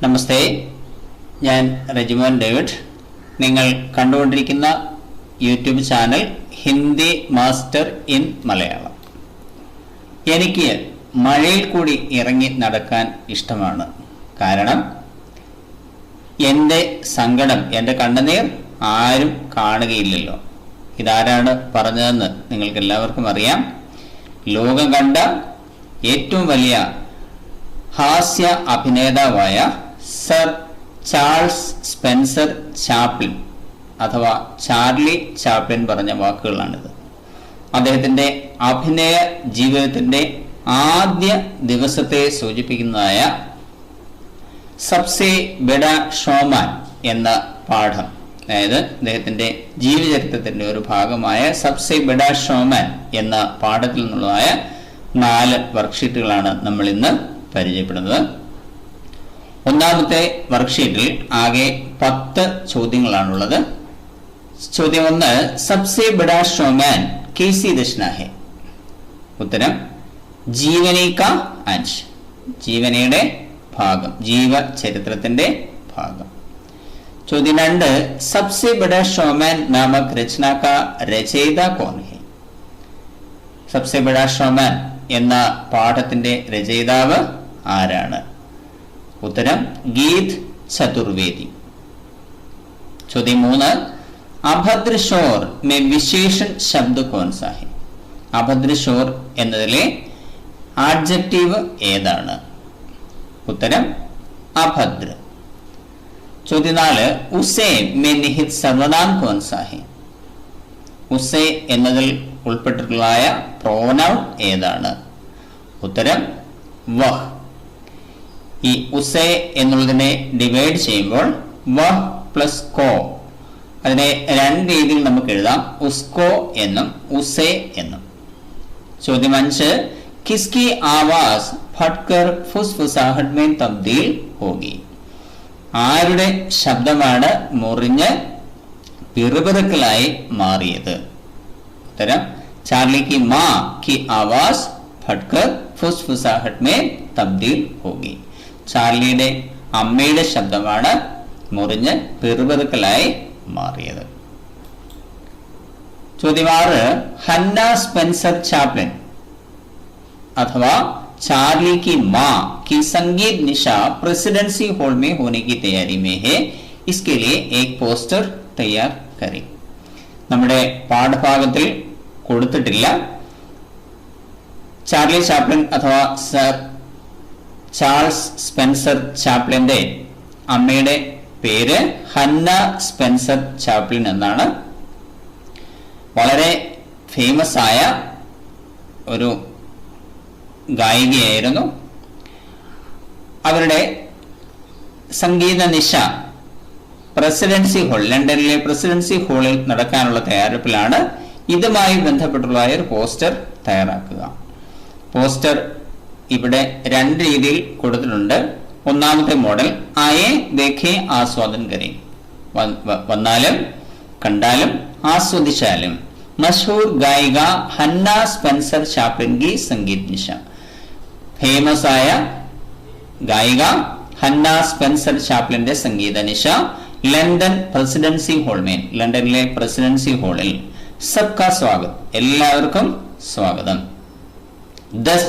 നമസ്തേ, ഞാൻ റെജിമോൻ ഡേവിഡ്. നിങ്ങൾ കണ്ടുകൊണ്ടിരിക്കുന്ന YouTube channel Hindi master in Malayalam. എനിക്ക് മഴയിൽ കൂടി ഇറങ്ങി നടക്കാൻ ഇഷ്ടമാണ്. കാരണം എൻ്റെ സങ്കടം, എൻ്റെ കണ്ണുനീർ ആരും കാണുകയില്ലല്ലോ. ഇതാരാണ് പറഞ്ഞതെന്ന് നിങ്ങൾക്ക് എല്ലാവർക്കും അറിയാം. ലോകം കണ്ട ഏറ്റവും വലിയ ഹാസ്യ അഭിനേതാവായ സർ ചാൾസ് സ്പെൻസർ ചാപ്ലിൻ അഥവാ ചാർലി ചാപ്ലിൻ പറഞ്ഞ വാക്കുകളാണിത്. അദ്ദേഹത്തിൻ്റെ അഭിനയ ജീവിതത്തിൻ്റെ ആദ്യ ദിവസത്തെ സൂചിപ്പിക്കുന്നതായ സബ്സെ ബഡ ഷോമാൻ എന്ന പാഠം, അതായത് അദ്ദേഹത്തിൻ്റെ ജീവചരിത്രത്തിൻ്റെ ഒരു ഭാഗമായ സബ്സെ ബഡ ഷോമാൻ എന്ന പാഠത്തിൽ നിന്നുള്ളതായ 4 വർക്ക്ഷീറ്റുകളാണ് നമ്മൾ ഇന്ന് പരിചയപ്പെടുന്നത്. ഒന്നാമത്തെ വർക്ക്ഷീറ്റിൽ ആകെ 10 ചോദ്യങ്ങളാണുള്ളത്. ചോദ്യം 1, സബ്സെ ബഡാ ഷോമാൻ കേസി രചന ഹെ? ഉത്തരം ജീവനി കാ അംശ്, ജീവനിയുടെ ഭാഗം, ജീവചരിത്രത്തിന്റെ ഭാഗം. ചോദ്യം 2, സബ്സെ ബഡാ ഷോമാൻ നാമക് രചന കാ രചയിത കോൻ ഹെ? സബ്സെ ബഡാ ഷോമാൻ എന്ന പാഠത്തിന്റെ രചയിതാവ് ആരാണ്? ഉത്തരം ഗീത് ചതുർവേദി. ചോദ്യം 3, അഭദ്ര ഷോർ മേ വിശേഷൺ ശബ്ദ കോൻ സാ ഹെ? അഭദ്ര ഷോർ എന്നതിലെ ആഡ്ജക്റ്റീവ് ഏതാണ്? ഉത്തരം അഭദ്ര. ചോദ്യം 4, ഉസേ മേ നിഹിത് സർവനാം കോൻ സാ ഹെ? ഉസേ എന്നതിൽ ഉൾപ്പെട്ടിട്ടുള്ള പ്രോനൗൺ ഏതാണ്? ഉത്തരം വഹ്. ഈ ഉസേ എന്നുള്ളതിനെ ഡിവൈഡ് ചെയ്യുമ്പോൾ വഹ് പ്ലസ് കോ, അതിനെ 2 രീതിയിൽ നമുക്ക് എഴുതാം. ഉസ്കോ എന്നും ഉസേ എന്നും. ചോദ്യം 5, കിസ്കി ആവാസ് ഫട്കർ ഫുസ്ഫുസാഹട്ട് മേ തബ്ദീൽ ഹോഗി? ആരുടെ ശബ്ദമാണ് മുറിഞ്ഞ് പിറുപിറുക്കലായി മാറിയത്? ഉത്തരം चार्ली की माँ की आवाज फटकर फुसफुसाहट में तब्दील होगी. ചാർലിയുടെ അമ്മയുടെ ശബ്ദമാണ് മുറിഞ്ഞ് പിറുപിറുക്കലായി മാറിയത്. ചോദ്യം 6, ഹന്ന സ്പെൻസർ ചാപ്ലിൻ अथवा चार्ली की माँ की संगीत निशा प्रेसिडेंसी हॉल में होने की तैयारी में है. इसके लिए एक पोस्टर तैयार करें. നമ്മുടെ പാഠഭാഗത്തിൽ കൊടുത്തിട്ടില്ല. ചാർലി ചാപ്ലിൻ അഥവാ സർ ചാൾസ് സ്പെൻസർ ചാപ്ലിന്റെ അമ്മയുടെ പേര് ഹന്ന സ്പെൻസർ ചാപ്ലിൻ എന്നാണ്. വളരെ ഫേമസ് ആയ ഒരു ഗായികയായിരുന്നു. അവരുടെ സംഗീത നിശ പ്രസിഡൻസി ഹാൾ, ലണ്ടനിലെ പ്രസിഡൻസി ഹാളിൽ നടക്കാനുള്ള തയ്യാറെടുപ്പിലാണ്. ഇതുമായി ബന്ധപ്പെട്ടുള്ള ഒരു പോസ്റ്റർ തയ്യാറാക്കുക. പോസ്റ്റർ ഇവിടെ 2 രീതിയിൽ കൊടുത്തിട്ടുണ്ട്. ഒന്നാമത്തെ മോഡൽ ആയേ ദേഖേ ആസ്വാദൻ കരേ, വന്നാലും കണ്ടാലും ആസ്വദിച്ചാലും. മഷഹൂർ ഗായിക ഹന്ന സ്പെൻസർ ചാപ്ലിൻ की संगीत निशा, ഫേമസ് ആയ ഗായിക ഹന്ന സ്പെൻസർ ചാപ്ലിന്റെ സംഗീത നിശ ലണ്ടൻ പ്രസിഡൻസി ഹാൾ മേൽ, ലണ്ടനിലെ പ്രസിഡൻസി ഹാളിൽ. सबका स्वागत, എല്ലാവർക്കും സ്വാഗതം. 10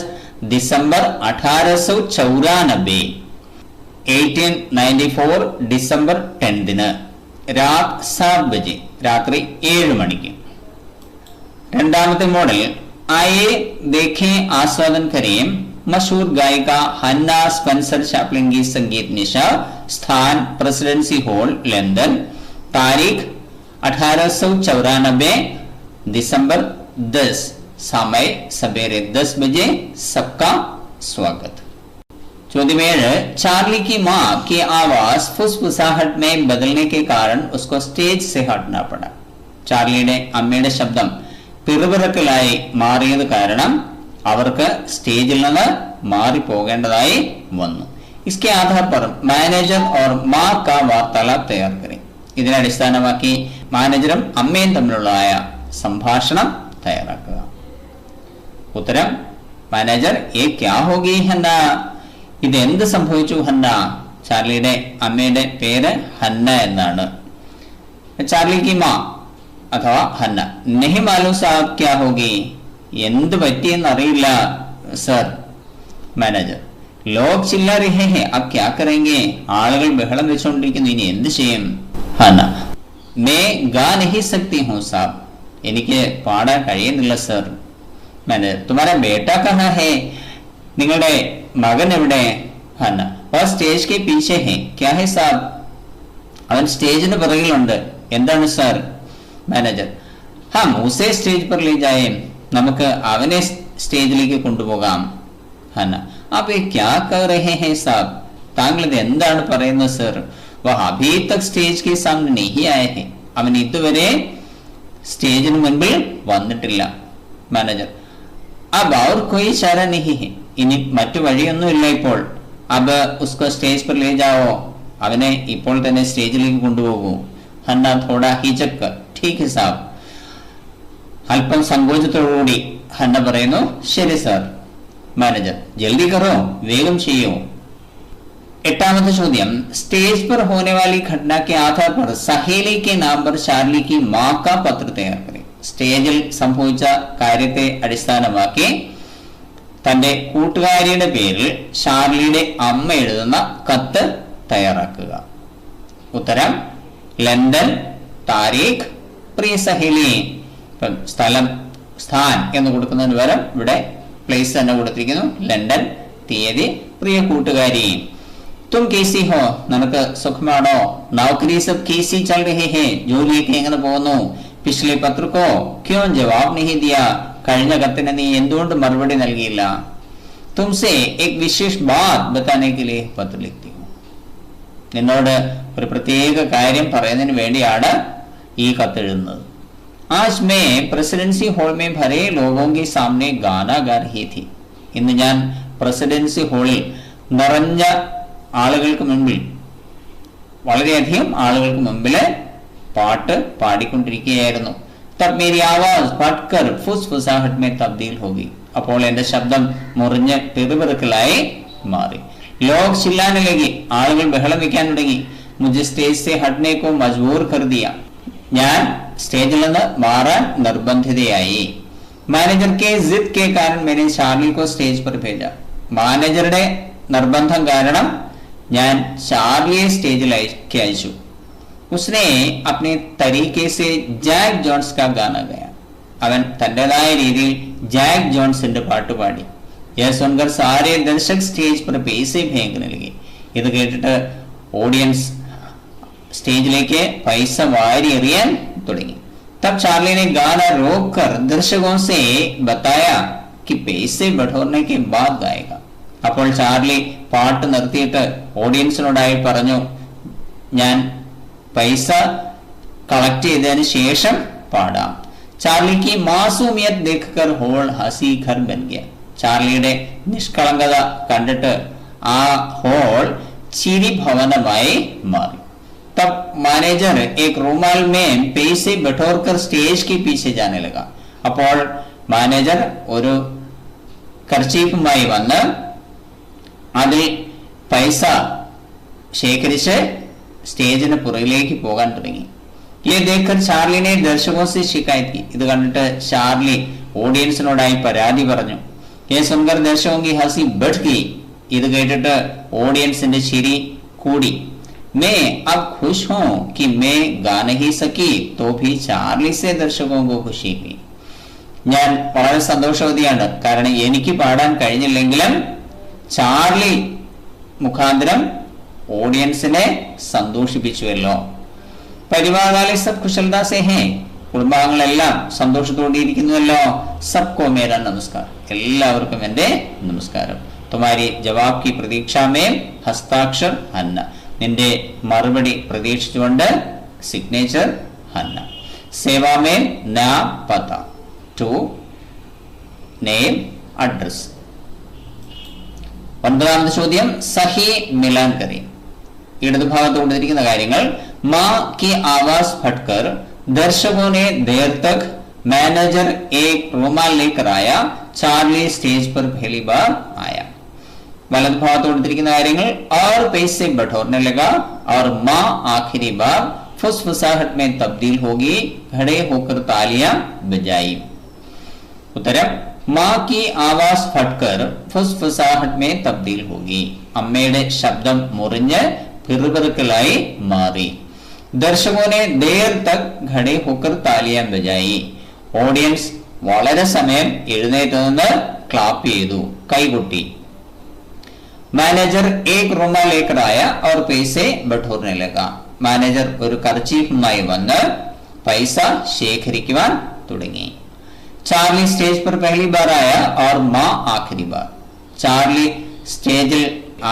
दिसंबर 1894, 1894 ഡിസംബർ 10 രാത് 7 बजे, രാത്രി 7 മണിക്ക്. രണ്ടാമത്തെ മോഡൽ ആയേ ദേഖേ ആസ്വാദൻ കരേം, मशहूर गायिका हन्ना स्पेंसर चैपलिन की संगीत निशा, स्थान प्रेसिडेंसी हॉल लंदन, तारीख 1894 दिसंबर 10, समय सवेरे 10 बजे. सबका स्वागत. ചോദ്യം 7, चार्ली की माँ की आवाज फुसफुसाहट में बदलने के कारण उसको स्टेज से हटना पड़ा. ചാർലിയുടെ അമ്മയുടെ ശബ്ദം പിറുപിറുക്കലായി മാറിയത് കാരണം അവർക്ക് സ്റ്റേജിൽ നിന്ന് മാറിപ്പോകേണ്ടതായി വന്നു. इसके आधार पर मैनेजर और माँ का वार्तालाप तैयार करें. ഇതിനെ അടിസ്ഥാനമാക്കി മാനേജറും അമ്മയും തമ്മിലുള്ള സംഭാഷണം തയ്യാറാക്കുക. ഉത്തരം മാനേജർ, ഏ ക്യാ ഹോഗി ഹന്ന? ഇത് എന്ത് സംഭവിച്ചു ഹന്ന? ചാർലിയുടെ അമ്മയുടെ പേര് ഹന്ന എന്നാണ്. ചാർലി കി മാ അഥവാ ഹന്ന, നെഹി മാലൂം സാബ് ക്യാ ഹോഗി, എന്ത് പറ്റിയെന്ന് അറിയില്ല സർ. മാനേജർ, ലോക് ചില്ല രഹേ ഹെ, അബ് ക്യാ കറേംഗെ, ആളുകൾ ബഹളം വെച്ചുകൊണ്ടിരിക്കുന്നു, ഇനി എന്ത് ചെയ്യും? ഹന്ന, മേ ഗാ നഹി സക്തി ഹൂം സാബ്, എനിക്ക് പാടാൻ കഴിയുന്നില്ല സർ. മാനേജർ, തുമാരാ ബേട്ട കഹാ ഹേ, നിങ്ങളുടെ മകൻ എവിടെ? ഹന്ന, വഹ് സ്റ്റേജ് കെ പീछे ഹേ, ക്യാ ഹേ സാബ്, അവൻ സ്റ്റേജിന് പിറകിലുണ്ട്, എന്താണ് സാർ? മാനേജർ, ഹം ഉസേ സ്റ്റേജ് पर ले जाएं, നമുക്ക് അവനെ സ്റ്റേജിലേക്ക് കൊണ്ടുപോകാം. ഹന്ന, आप ये क्या कर रहे हैं साहब, താങ്കൾ ഇത് എന്താണ് പറയുന്നത് സർ? വഹ് അഭി തക് സ്റ്റേജ് के सामने नहीं आए हैं, അവൻ ഇതുവരെ സ്റ്റേജിന് മുൻപിൽ വന്നിട്ടില്ല. മാനേജർ, अब और कोई चारा नहीं है, ഇനി മറ്റു വഴിയൊന്നുമില്ല ഇപ്പോൾ. अब उसको സ്റ്റേജ് पर ले जाओ, അവനെ ഇപ്പോൾ തന്നെ സ്റ്റേജിലേക്ക് കൊണ്ടുപോകൂ. ഹന്ന തോടാ ഹിചക്, ठीक है साहब. അല്പം സങ്കോചത്തോടുകൂടി ഹന്ന പറയുന്നു, ശരി സാർ. മാനേജർ, ജൽദി കറോ, വേഗം ചെയ്യൂ. എട്ടാമത്തെ ചോദ്യം, സ്റ്റേജ് पर होने वाली घटना के आधार पर सहेली के नाम पर चार्ली की मां का पत्र तैयार करें. സ്റ്റേജിൽ സംഭവിച്ച കാര്യത്തെ അടിസ്ഥാനമാക്കി തന്റെ കൂട്ടുകാരിയുടെ പേരിൽ ഷാർലിയുടെ അമ്മ എഴുതുന്ന കത്ത് തയ്യാറാക്കുക. ഉത്തരം ലണ്ടൻ, താരീഖ്, പ്രിയ സഹേലി. സ്ഥലം, സ്ഥാൻ എന്ന് കൊടുക്കുന്നതിന് പകരം ഇവിടെ പ്ലേസ് തന്നെ കൊടുത്തിരിക്കുന്നു. ലണ്ടൻ, തീയതി, പ്രിയ കൂട്ടുകാരി. തും കേസി ഹോ, നിനക്ക് സുഖമാണോ? നൗകരി സബ് കേസി ചൽ രഹേ ഹേ, ജോലിയൊക്കെ എങ്ങനെ പോകുന്നു? പിछले पत्र को क्यों जवाब नहीं दिया, കഴിഞ്ഞ കത്തിന് നീ എന്തുകൊണ്ട് മറുപടി നൽകിയില്ല? तुमसे एक विशेष बात बताने के लिए पत्र लिखती हूँ, നിന്നോട് ഒരു പ്രത്യേക കാര്യം പറയുന്നതിന് വേണ്ടിയാണ് ഈ കത്ത് എഴുതുന്നത്. आज मैं प्रेसिडेंसी हॉल में भरे लोगों के सामने गाना गा रही थी, ഇന്ന് ഞാൻ പ്രസിഡൻസി ഹാളിൽ നിറഞ്ഞ ആളുകൾക്ക് മുൻപിൽ, വളരെയധികം ആളുകൾക്ക് മുമ്പില് പാട്ട് പാടിക്കൊണ്ടിരിക്കുകയായിരുന്നു. തബ് മേരി ആവാസ് ഫട്കർ ഫുസ്ഫുസാഹട്ട് മേ തബ്ദീൽ ഹോഗി, അപ്പോൾ എന്റെ ശബ്ദം മുറിഞ്ഞ് പിറുപിറുക്കലായി മാറി. ലോക് ചില്ലാനെ ലഗി, ആളുകൾ ബഹളം വെക്കാൻ തുടങ്ങി. മുझे സ്റ്റേജ് സെ ഹട്നെ കോ മജ്ബൂർ കർ ദിയ, ഞാൻ സ്റ്റേജിൽ നിന്ന് മാറാൻ നിർബന്ധിതയായി. മാനേജർ കെ ജിദ് കെ കാരണം मैंने ചാർലി കോ സ്റ്റേജ് पर भेजा, മാനേജറുടെ നിർബന്ധം കാരണം ഞാൻ ചാർലിയെ സ്റ്റേജിലേക്ക് അയച്ചു. उसने अपने तरीके से जैक ജോൺസ് का गाना गाया, അവൻ തന്റേതായ രീതിയിൽ ജാക്ക് ജോൺസിന്റെ പാട്ട് പാടി. यह सुनकर सारे दर्शक സ്റ്റേജ് पर पैसे फेंकने लगे, ഇത് കേട്ടിട്ട് ഓഡിയൻസ് സ്റ്റേജിലേക്ക് പൈസ വാരി എറിയാൻ തുടങ്ങി. तब चार्ली ने गाना रोककर दर्शकों से बताया कि पैसे बटोरने के बाद गाएगा, അപ്പോൾ ചാർലി പാട്ട് നിർത്തിയിട്ട് ഓഡിയൻസിനോടായി പറഞ്ഞു, ഞാൻ പൈസ കളക്ട് ചെയ്തതിന് ശേഷം പാടാം. ചാർലിക്ക് മാസൂമിയത് ദേഖ്കർ ഹോൾ ഹസി ഘർ ബൻ ഗയ, ചാർലിയുടെ നിഷ്കളങ്കത കണ്ടിട്ട് ആ ഹോൾ ചിരി ഭവനമായി മാറി. तब मैनेजर एक रुमाल में पैसे बटोरकर स्टेज के पीछे जाने लगा, അപ്പോൾ മാനേജർ ഒരു കർച്ചീഫുമായി വന്ന് അതിൽ പൈസ ശേഖരിച്ച് സ്റ്റേജിന് പുറകിലേക്ക് പോകാൻ തുടങ്ങി. ये देखकर चार्ली ने दर्शकों से शिकायत की, ഇത് കണ്ടിട്ട് ചാർലി ഓഡിയൻസിനോടായി പരാതി പറഞ്ഞു. ये सुनकर दर्शकों की हंसी बढ़ गई, ഇത് കേട്ടിട്ട് ഓഡിയൻസിന്റെ ചിരി കൂടി. मैं अब खुश हूं कि मैं गा नहीं सकी तो भी चार्ली से दर्शकों को खुशी हुई, ഞാൻ വളരെ സന്തോഷവതിയാണ്, കാരണം എനിക്ക് പാടാൻ കഴിഞ്ഞില്ലെങ്കിലും ചാർലി മുഖാന്തരം ഓഡിയൻസിനെ സന്തോഷിപ്പിച്ചുവല്ലോ. പരിവാർ വാലെ സബ് കുശലതാ സേ ഹേ, കുടുംബാംഗങ്ങളെല്ലാം സന്തോഷത്തോടെ ഇരിക്കുന്നുവല്ലോ. സബ്കോ മേരാ നമസ്കാർ, എല്ലാവർക്കും എന്റെ നമസ്കാരം. തുമാരി ജവാബ് കി പ്രതീക്ഷാ മേ ഹസ്താക്ഷർ ഹന്ന, നിന്റെ മറുപടി പ്രതീക്ഷിച്ചുകൊണ്ട് സിഗ്നേച്ചർ ഹന്ന. സേവാ മേ നാം പത, ടു നെയിം അഡ്രസ്. ഒൻപതാമത്തെ ചോദ്യം, സഹി മിലാൻ കറി, ഇടതുഭാഗത്ത് കൊടുത്തിരിക്കുന്ന കാര്യങ്ങൾ. മാ കി ആവാസ് ഫട്കർ ദർശകോं ने देर तक मैनेजर एक रुमाल लेकर आया, चार्ली स्टेज पर पहली बार आया. വലത് ഭാഗത്ത് കൊടുത്തിരിക്കുന്ന കാര്യങ്ങൾ और पैसे बटोरने लगा और माँ आखिरी बार फुसफुसाहट में तब्दील होगी, खड़े होकर तालियां बजाई। उत्तरम माँ की आवाज फटकर फुसफुसाहट में तब्दील होगी, അമ്മയുടെ ശബ്ദം മുറിഞ്ഞ് പിറുപിറുക്കലായി മാറി। दर्शकों ने देर तक खड़े होकर तालियां बजाई, ഓഡിയൻസ് വളരെ സമയം എഴുന്നേറ്റ് നിന്ന് ക്ലാപ്പ് ചെയ്തു, കൈകൊട്ടി। മാനേജർ एक रुमाल लेकर आया और पैसे बटोरने लगा, മാനേജർ ഒരു കർച്ചീഫുമായി വന്ന് പൈസ ശേഖരിക്കുവാൻ തുടങ്ങി। ചാർലി സ്റ്റേജ് पर पहली बार आया और माँ आखिरी बार, ചാർലി സ്റ്റേജിൽ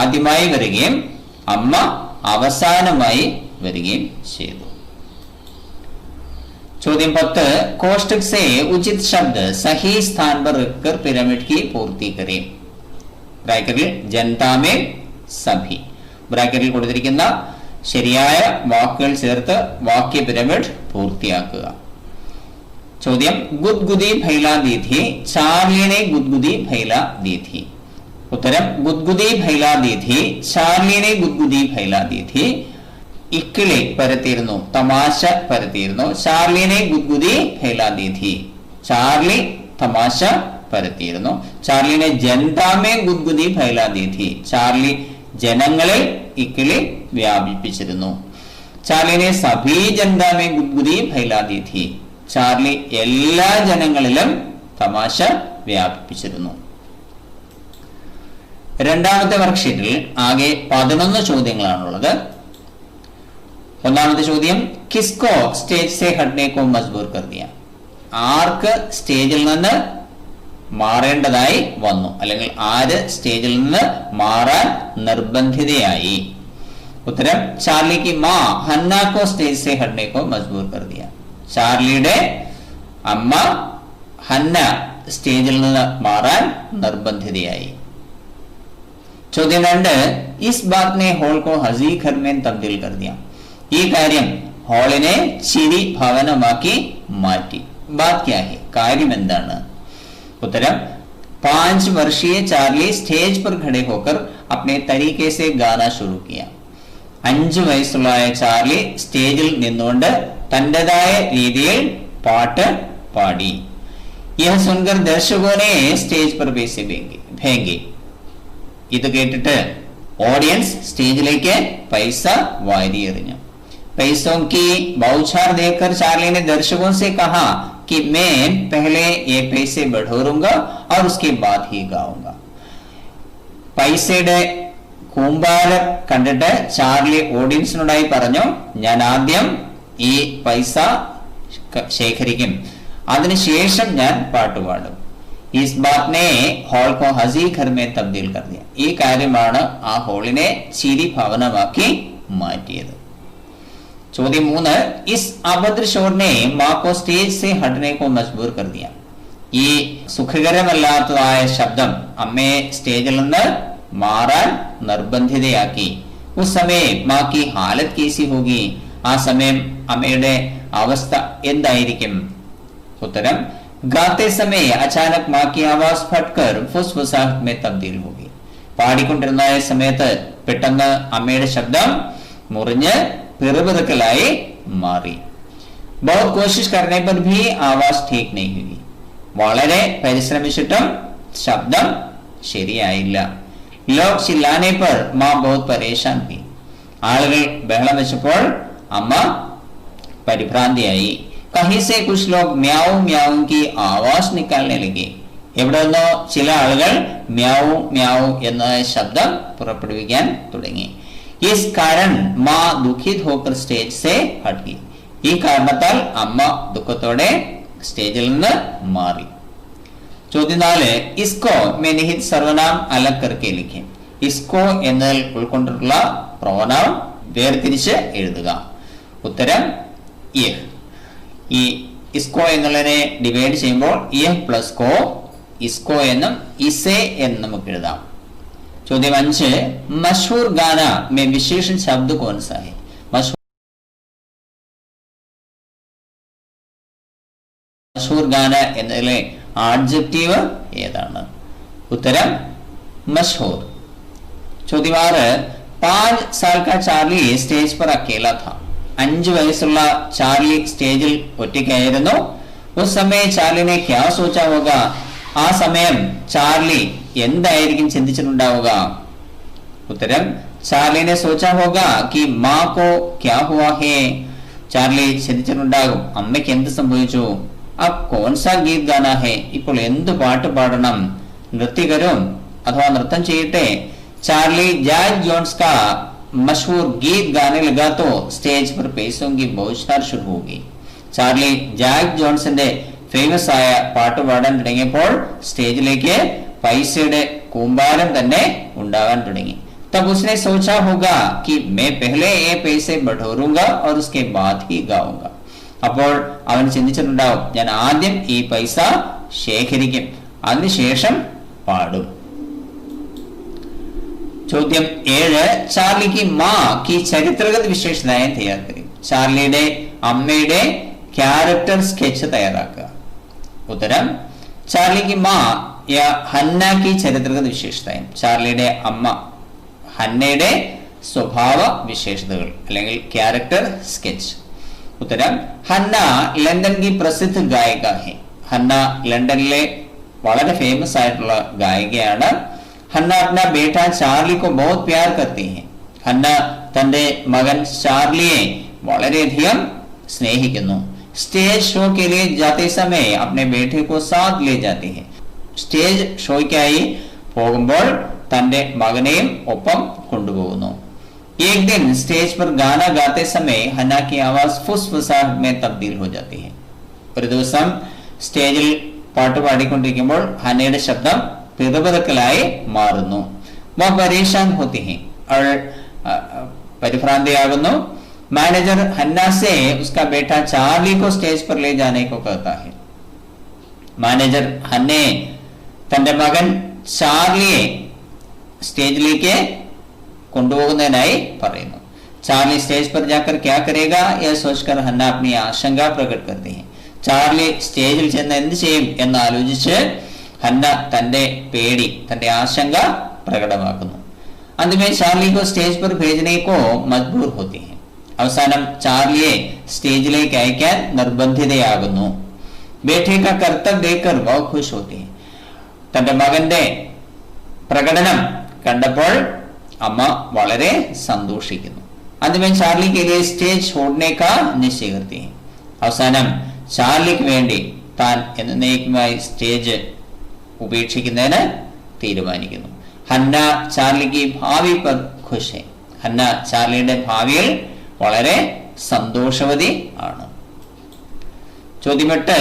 ആദ്യമായി വരികയും അമ്മ അവസാനമായി വരികയും ചെയ്തു। ചോദ്യം 10 कोष्टक से उचित शब्द सही स्थान पर रखकर पिरामिड की पूर्ति करें। ബ്രാക്കറ്റിൽ ജനതാമേ സഭി, ബ്രാക്കറ്റിൽ കൊടുത്തിരിക്കുന്ന ശരിയായ വാക്കുകൾ ചേർത്ത് വാക്യ പിരമിഡ് പൂർത്തിയാക്കുക। ചോദ്യം ഗുദ്ഗുദി ഫൈല ദീ थी, ചാർലി ने ഗുദ്ഗുദി ഫൈല ദീ थी। ഉത്തരം ഗുദ്ഗുദി ഫൈല ദീ थी, ചാർലി ने ഗുദ്ഗുദി ഫൈല ദീ थी। ഇക്കിളി പരത്തിയിരുന്നു, തമാശ പരത്തിയിരുന്നു, ചാർലിനെ ഗുദ്ഗുദി ഫൈലാ ദീ थी, ചാർലി തമാശ പരത്തിയിരുന്നു। ചാർലിനെ ജനതാമേ ഗുദ്ഗുദി ഫൈലാ ദീ थी, ചാർലി ജനങ്ങളിൽ ഇക്കിളി വ്യാപിപ്പിച്ചിരുന്നു। ചാർലിനെ സഭീ ജനതാമേ ഗുദ്ഗുദി ഫൈലാ ദീ थी, ചാർലി എല്ലാ ജനങ്ങളിലും തമാശ വ്യാപിപ്പിച്ചിരുന്നു। രണ്ടാമത്തെ വർക്ക്ഷീറ്റിൽ ആകെ 11 ചോദ്യങ്ങളാണുള്ളത്। ഒന്നാമത്തെ ചോദ്യം കിസ്കോ സ്റ്റേജ് സെ ഹട്നെ കോ മജ്ബൂർ കർ ദിയ, ആർക്ക് സ്റ്റേജിൽ നിന്ന് മാറേണ്ടതായി വന്നു, അല്ലെങ്കിൽ ആര് സ്റ്റേജിൽ നിന്ന് മാറാൻ നിർബന്ധിതയായി? ഉത്തരം ചാർലിക്ക് മാ ഹന്ന കോ സ്റ്റേജ് സെ ഹട്നെ കോ മജ്ബൂർ കർ ദിയ, ചാർലിയുടെ അമ്മ ഹന്ന സ്റ്റേജിൽ നിന്ന് മാറാൻ നിർബന്ധിതയായി। ചോദ്യം 2 ഇസ് ബാത് നെ ഹോൾ കോ ഹസി ഘർ में तब्दील कर दिया, ഈ കാര്യം ഹാളിനെ ചിരി ഭവനമാക്കി മാറ്റി। ബാത് ക്യാ ഹൈ, കാര്യം എന്താണ്? ഉത്തരം 5 വർഷീയ ചാർലി സ്റ്റേജ് पर खड़े होकर अपने तरीके से गाना शुरू किया, 5 വയസ്സുള്ള ചാർലി സ്റ്റേജിൽ നിന്നുകൊണ്ട് തന്റേതായ രീതിയിൽ പാട്ട് പാടി। यह सुनकर दर्शकों ने स्टेज पर पैसे फेंके, ഇത് കേട്ടിട്ട് ഓഡിയൻസ് സ്റ്റേജിലേക്ക് പൈസ വാരിയെറിഞ്ഞു। पैसों की बौछार देखकर चार्ली ने दर्शकों से कहा कि मैं पहले ये पैसे बटोरूंगा और उसके बाद ही गाऊंगा। പൈസയുടെ കൂമ്പാരം കണ്ടിട്ട് ചാർലി ഓഡിയൻസിനോടായി പറഞ്ഞു, ഞാൻ ആദ്യം ഈ പൈസ ശേഖരിക്കും, അതിനുശേഷം ഞാൻ പാട്ടുപാടും। इस बात ने हॉल को हसी घर में तब्दील कर दिया, ഈ കാര്യമാണ് ആ ഹോളിനെ ചിരി ഭവനമാക്കി മാറ്റിയത്। ചോദ്യം 3 ഇസ് അഭദ്ര शोर ने मां को स्टेज से हटने को मजबूर कर दिया, ഈ സുഖകരമല്ലാത്തതായ ശബ്ദം അമ്മയെ സ്റ്റേജിൽ നിന്ന് മാറാൻ നിർബന്ധിതയാക്കി। उस समय मां की हालत कैसी होगी, ആ സമയം അമ്മയുടെ അവസ്ഥ എന്തായിരിക്കും? ഉത്തരം गाते समय अचानक मां की आवाज फटकर फुसफुसाहट में तब्दील होगी, പാടിക്കൊണ്ടിരുന്ന സമയത്ത് പെട്ടെന്ന് അമ്മയുടെ ശബ്ദം മുറിഞ്ഞ് പിറുപിറുക്കലായി മാറി। बहुत कोशिश करने पर भी आवाज ठीक नहीं हुई, വളരെ പരിശ്രമിച്ചിട്ടും ശബ്ദം ശരിയായില്ല। लोग चिल्लाने पर मां बहुत परेशान हुई, ആളുകൾ ബഹളം വെച്ചപ്പോൾ അമ്മ പരിഭ്രാന്തിയായി। कहीं से कुछ लोग म्याऊ म्याऊ की आवाज निकालने लगे, എവിടെ നിന്നോ ചില ആളുകൾ മ്യാവു മ്യാവു എന്ന ശബ്ദം പുറപ്പെടുവിക്കാൻ തുടങ്ങി। इस कारण मां दुखित होकर स्टेज से हट गई, ഈ കാരണത്താൽ അമ്മ ദുഃഖത്തോടെ സ്റ്റേജിൽ നിന്ന് മാറി। ചോദ്യം 4 इसको में निहित सर्वनाम अलग करके लिखें, इसको എന്നതിൽ ഉൾക്കൊണ്ടിട്ടുള്ള പ്രോനൗൺ വേർതിരിച്ച് എഴുതുക। ഉത്തരം യഹ്, ഈ ഇസ്കോ എന്നുള്ളതിനെ ഡിവൈഡ് ചെയ്യുമ്പോൾ യഹ് പ്ലസ് കോ ഇസ്കോ എന്നും ഇസെ എന്നും നമുക്ക് എഴുതാം। ചോദ്യം 5 മഷഹൂർ ഗാന മേ വിശേഷൺ ശബ്ദ കോൺ സാ ഹൈ, മഷഹൂർ ഗാന എന്നതിലെ ആഡ്ജക്റ്റീവ് ഏതാണ്? ഉത്തരം മഷഹൂർ। ചോദ്യം 6. 5 साल का चार्ली സ്റ്റേജ് पर अकेला था. 5 വയസ്സുള്ള ചാർലി സ്റ്റേജിൽ ഒറ്റയ്ക്കായിരുന്നു. उस समय चार्ली ने क्या सोचा होगा? ആ സമയം ചാർലി എന്തായിരിക്കും ചിന്തിച്ചിട്ടുണ്ടാവുക? ഉത്തരം, चार्ली ने सोचा होगा कि माँ को क्या हुआ है. ചാർലി ചിന്തിച്ചിട്ടുണ്ടാകും അമ്മയ്ക്ക് എന്ത് സംഭവിച്ചു. अब कौन सा गीत गाना है? ഇപ്പോൾ എന്ത് പാട്ട് പാടണം? നൃത്യകരും अथवा नृत्यम ചെയ്യട്ടെ. चार्ली जैक जोन्स का मशहूर गीत गाने लगा तो स्टेज पर पैसों की बौछार शुरू होगी. ചാർലി ജാക്ക് ജോൺസിന്റെ ഫേമസ് ആയ പാട്ട് പാടാൻ തുടങ്ങിയപ്പോൾ സ്റ്റേജിലേക്ക് പൈസയുടെ കൂമ്പാരം തന്നെ ഉണ്ടാകാൻ തുടങ്ങി. तब उसने सोचा होगा कि मैं पहले ये पैसे बटोरूंगा और उसके बाद ही गाऊंगा. അപ്പോൾ അവൻ ചിന്തിച്ചിട്ടുണ്ടാവും ഞാൻ ആദ്യം ഈ പൈസ ശേഖരിക്കും, അതിനുശേഷം പാടും. ചോദ്യം 7. चार्ली की माँ की चरित्रगत विशेषताएं तैयार करें. ചാർലിയുടെ അമ്മയുടെ ക്യാരക്ടർ സ്കെച്ച് തയ്യാറാക്കുക. ഉത്തരം, चार्ली की माँ या हन्ना की चरित्रगत विशेषताएं. ചാർലിയുടെ അമ്മ ഹന്നയുടെ സ്വഭാവ വിശേഷതകൾ അല്ലെങ്കിൽ ക്യാരക്ടർ സ്കെച്ച്. उत्तरम, हन्ना लंदन की प्रसिद्ध गायिका है. हन्ना लंदनिले വളരെ ഫേമസ് ആയിട്ടുള്ള ഗായികയാണ്. ഹന്ന अपना बेटा चार्ली को बहुत प्यार करती है. ഹന്ന തന്റെ മകൻ ചാർലിയെ വളരെയധികം സ്നേഹിക്കുന്നു. സ്റ്റേജ് ഷോ के लिए जाते समय अपने बेटे को साथ ले जाती है. സ്റ്റേജ് ഷോയ്ക്കായി പോകുമ്പോൾ തന്റെ മകനെയും ഒപ്പം കൊണ്ടുപോകുന്നു. एक दिन स्टेज पर गाना गाते समय हन्ना की आवाज फुसफुसाहट में तब्दील हो जाती है. ഒരു ദിവസം സ്റ്റേജിൽ പാട്ട് പാടിക്കൊണ്ടിരിക്കുമ്പോൾ ഹന്നയുടെ ശബ്ദം പിറുപിറുക്കലായി മാറുന്നു. വह परेशान होती है. അവൾ പരിഭ്രാന്തയാകുന്നു. मैनेजर हन्ना से उसका बेटा चार्ली को स्टेज पर ले जाने को कहता है. മാനേജർ ഹന്നയെ തന്റെ മകൻ ചാർലിയെ സ്റ്റേജിലേക്ക് കൊണ്ടുപോകുന്നതിനായി പറയുന്നു. चार्ली स्टेज पर जाकर क्या करेगा यह सोचकर हन्ना अपनी आशंका प्रकट करती है. ചാർലി സ്റ്റേജിൽ ചെന്ന് എന്ത് ചെയ്യും എന്ന് ആലോചിച്ച് ഹന്ന തന്റെ പേടി, തന്റെ ആശങ്ക പ്രകടമാക്കുന്നു. अंत में चार्ली को स्टेज पर भेजने को मजबूर होती है. അവസാനം ചാർലിയെ സ്റ്റേജിലേക്ക് അയക്കാൻ നിർബന്ധിതയാകുന്നു. बेटे का कर्तव्य देखकर वह खुश होती है. തന്റെ മകന്റെ പ്രകടനം കണ്ടപ്പോൾ അമ്മ വളരെ സന്തോഷിക്കുന്നു. अंत में चार्ली के लिए स्टेज छोड़ने का निश्चय करती है. അവസാനം ചാർലിക്ക് വേണ്ടി താൻ എന്നേക്കുമായി സ്റ്റേജ് ഉപേക്ഷിക്കുന്നതിന് തീരുമാനിക്കുന്നു. ഹന്ന ചാർലിക്ക് ഭാവി पर खुश है. ഹന്ന ചാർലിയുടെ ഭാവിയിൽ വളരെ സന്തോഷവതി ആണ്. ചോദ്യം 8.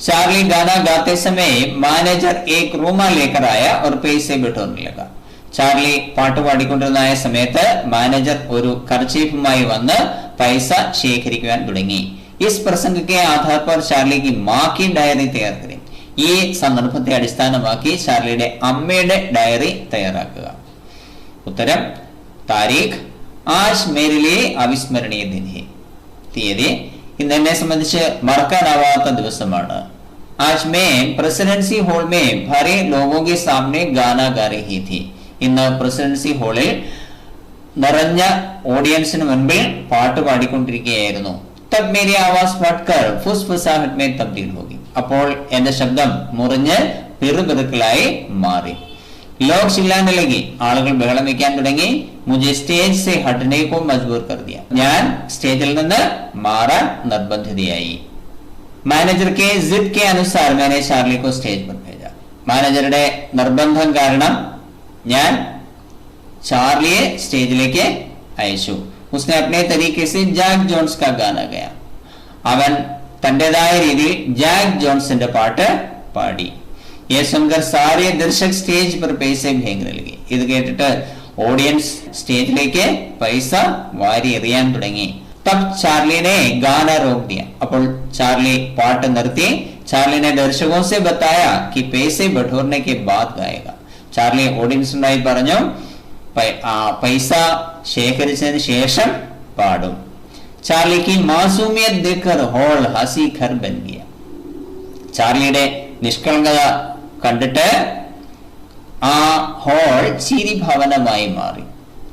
चार्ली गाना गाते समय मैनेजर एक रूमाल लेकर आया और पैसे बटोरने लगा. ചാർലി പാട്ട് പാടിക്കൊണ്ടിരുന്ന സമയത്ത് മാനേജർ ഒരു കർച്ചീഫുമായി വന്ന് പൈസ ശേഖരിക്കുവാൻ തുടങ്ങി. ഇസ് പ്രസംഗ के आधार पर चार्ली की मां की डायरी तैयार करें. ഈ സന്ദർഭത്തെ അടിസ്ഥാനമാക്കി ചാർലിയുടെ അമ്മയുടെ ഡയറി തയ്യാറാക്കുക. ഉത്തരം, താരീഖ്, आज मेरे लिए अविस्मरणीय दिन है. തീയതി, ഇന്ന് എന്നെ സംബന്ധിച്ച് മറക്കാനാവാത്ത ദിവസമാണ്. आज मैं प्रेसिडेंसी हॉल में भरे लोगों के सामने गाना गा रही थी. ഇന്ന് പ്രസിഡൻസി ഹാളിൽ നിറഞ്ഞ ഓഡിയൻസിന് മുൻപിൽ പാട്ട് പാടിക്കൊണ്ടിരിക്കുകയായിരുന്നു. तब मेरी आवाज फटकर फुसफुसाहट में तब्दील होगी. അപ്പോൾ എന്റെ ശബ്ദം മുറിഞ്ഞ് പിറുപിറുക്കലായി മാറി. लोग चिल्लाने लगे. ആളുകൾ ബഹളം വയ്ക്കാൻ തുടങ്ങി. मुझे स्टेज से हटने को मजबूर कर दिया. ഞാൻ സ്റ്റേജിൽ നിന്ന് മാറാൻ നിർബന്ധിതയായി. मैनेजर के जिद के अनुसार मैंने चार्ली को स्टेज पर भेजा. മാനേജറുടെ നിർബന്ധം കാരണം ഞാൻ ചാർലിയെ സ്റ്റേജിലേക്ക് അയച്ചു. उसने अपने तरीके से जैक जोन्स का गाना गाया. അവൻ തന്റേതായ രീതിയിൽ ജാക്ക് ജോൺസിന്റെ പാട്ട് പാടി. ये सुनकर सारे दर्शक स्टेज पर पैसे फेंकने लगे. ഇത് കേട്ടിട്ട് ഓഡിയൻസ് സ്റ്റേജിലേക്ക് പൈസ വാരി എറിയാൻ തുടങ്ങി. तब चार्ली ने गाना रोक दिया. അപ്പോൾ ചാർലി പാട്ട് നിർത്തി. चार्ली ने दर्शकों से बताया कि पैसे बटोरने के बाद गाएगा. ചാർലി ഓഡിയൻസിനായി പറഞ്ഞു പൈസ ശേഖരിച്ചതിന് ശേഷം പാടും. ചാർലി की मासूमियत देखकर हॉल हंसी घर बन गया. ചാർലിയുടെ നിഷ്കളങ്കത കണ്ടിട്ട് ആ ഹോൾ चीरी भावनाമായി മാറി.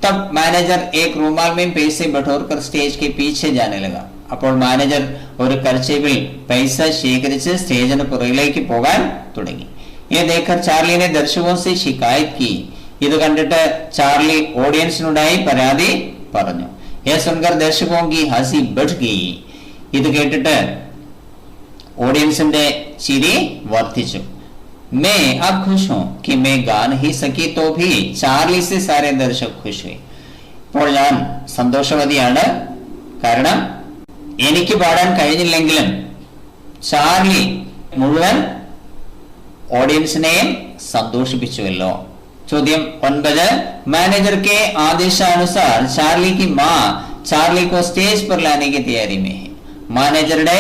तब मैनेजर एक रूमाल में पैसे बटोरकर स्टेज के पीछे जाने लगा. അപ്പോൾ മാനേജർ ഒരു കർച്ചീഫിൽ പൈസ ശേഖരിച്ച് സ്റ്റേജിന് പുറകിലേക്ക് പോകാൻ തുടങ്ങി. ये देखकर चार्ली ने दर्शकों से शिकायत की. ഇത് കണ്ടിട്ട് ചാർലി ഓഡിയൻസിനോടായി പരാതി പറഞ്ഞു. ये सुनकर दर्शकों की हंसी बढ़ गई. ഇത് കേട്ടിട്ട് ഓഡിയൻസിന്റെ ചിരി വർദ്ധിച്ചു. मैं अब खुश हूं कि मैं गा नहीं सकी तो भी चार्ली से सारे दर्शक खुश हुए. ഇപ്പോൾ ഞാൻ സന്തോഷവതിയാണ്, കാരണം എനിക്ക് പാടാൻ കഴിഞ്ഞില്ലെങ്കിലും ചാർലി മുഴുവൻ ഓഡിയൻസിനെയും സന്തോഷിപ്പിച്ചുവല്ലോ. ചോദ്യം 9. मैनेजर के आदेशानुसार चार्ली की मां चार्ली को स्टेज पर लाने की तैयारी में है. മാനേജറുടെ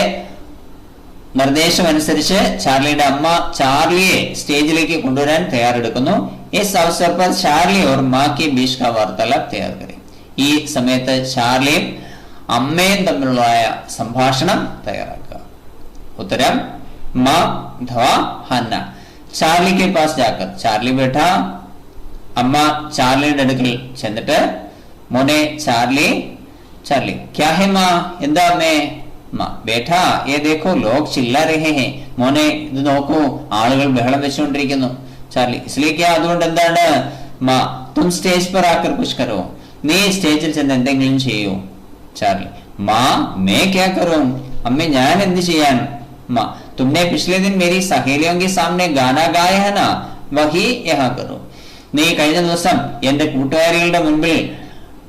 നിർദ്ദേശമനുസരിച്ച് ചാർലിയുടെ അമ്മ ചാർലിയെ സ്റ്റേജിലേക്ക് കൊണ്ടുവരാൻ തയ്യാറെടുക്കുന്നു. इस अवसर पर चार्ली और मां के बीच का वार्तालाप तैयार करें. ഈ സമയത്ത് ചാർലിയും അമ്മയും തമ്മിലുള്ള സംഭാഷണം തയ്യാറാക്കുക. उत्तरम मां अथवा हन्ना. चार्ली के पास जाकर चार्ली बैठा. अम्म चार्लिയുടെ അടുക്കൽ ചെന്നിട്ട് മോനെ ചാർലി चार्ली क्या है मां എന്താ അമ്മേ? मां बेटा ये देखो लोग चिल्ला रहे हैं. മോനെ ഇത് നോക്കൂ, ആളുകൾ ബഹളം വെച്ചുകൊണ്ടിരിക്കുന്നു. चार्ली इसलिए क्या അതുകൊണ്ട് എന്താണ്? मां तुम स्टेज पर आकर कुछ करो. നീ സ്റ്റേജിൽ ചെന്ന് എന്തെങ്കിലും ചെയ്യൂ. चार्ली मां मैं क्या करूं? अम्मे ഞാൻ എന്ത് ചെയ്യാൻ? मां तुमने पिछले दिन मेरी सहेलियों के सामने गाना गाया है ना, वही यहाँ करो. നീ കഴിഞ്ഞ ദിവസം എന്റെ കൂട്ടുകാരികളുടെ മുൻപിൽ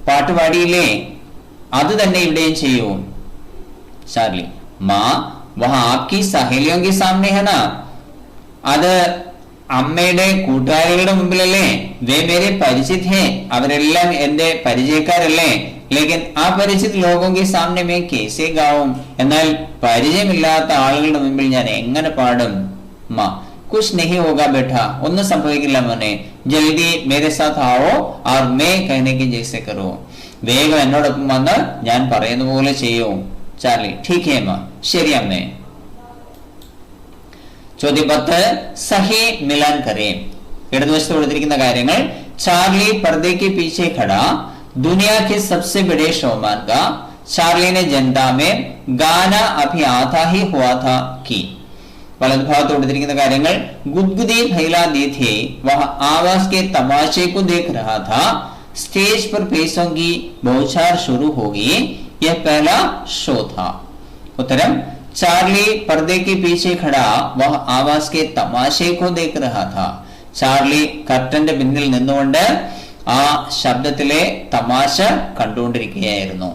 പാട്ട് പാടിയില്ലേ, അത് തന്നെ ഇവിടെയും ചെയ്യൂ. चार्ली मां वहां आपकी सहेलियों के सामने है ना, അത് അമ്മയുടെ കൂട്ടുകാരികളുടെ മുമ്പിലല്ലേ? വേ മേരെ പരിചിത് ഹേ, അവരെല്ലാം എന്റെ പരിചയക്കാരല്ലേ? लेकिन अपरिचित लोगों के सामने मैं कैसे गाऊं? എന്നാൽ പരിചയമില്ലാത്ത ആളുകളുടെ മുമ്പിൽ ഞാൻ എങ്ങനെ പാടും? मां कुछ नहीं होगा बेटा, ഒന്നും സംഭവിക്കില്ല മോനെ. जल्दी मेरे साथ आओ और मैं कहने की जैसे करो. വേഗം എന്നോടൊപ്പം വന്ന് ഞാൻ പറയുന്ന പോലെ ചെയ്യൂ. चार्ली ठीक है मां, ശരി അമ്മേ. ചോദ്യം 10. സഹി മിലാൻ കരേ. ഇടതുവശത്ത് കൊടുത്തിരിക്കുന്ന കാര്യങ്ങൾ. चार्ली पर्दे के पीछे खड़ा दुनिया के सबसे बड़े शोमान का चार्ली ने जनता में गाना अभी आता ही हुआ था की. വലതുഭാഗത്ത് കൊടുത്തിരിക്കുന്ന കാര്യങ്ങൾ. गुदगुदी फैला दी थी, वह आवाज के तमाशे को देख रहा था. स्टेज पर पैसों की बौछार शुरू होगी, यह पहला शो था. उत्तरम चार्ली पर्दे के पीछे खड़ा वह आवाज के तमाशे को देख रहा था. ചാർലി കർട്ടന്റെ പിന്നിൽ നിന്നുകൊണ്ട് ആ ശബ്ദത്തിലെ തമാശ കണ്ടുകൊണ്ടിരിക്കുകയായിരുന്നു.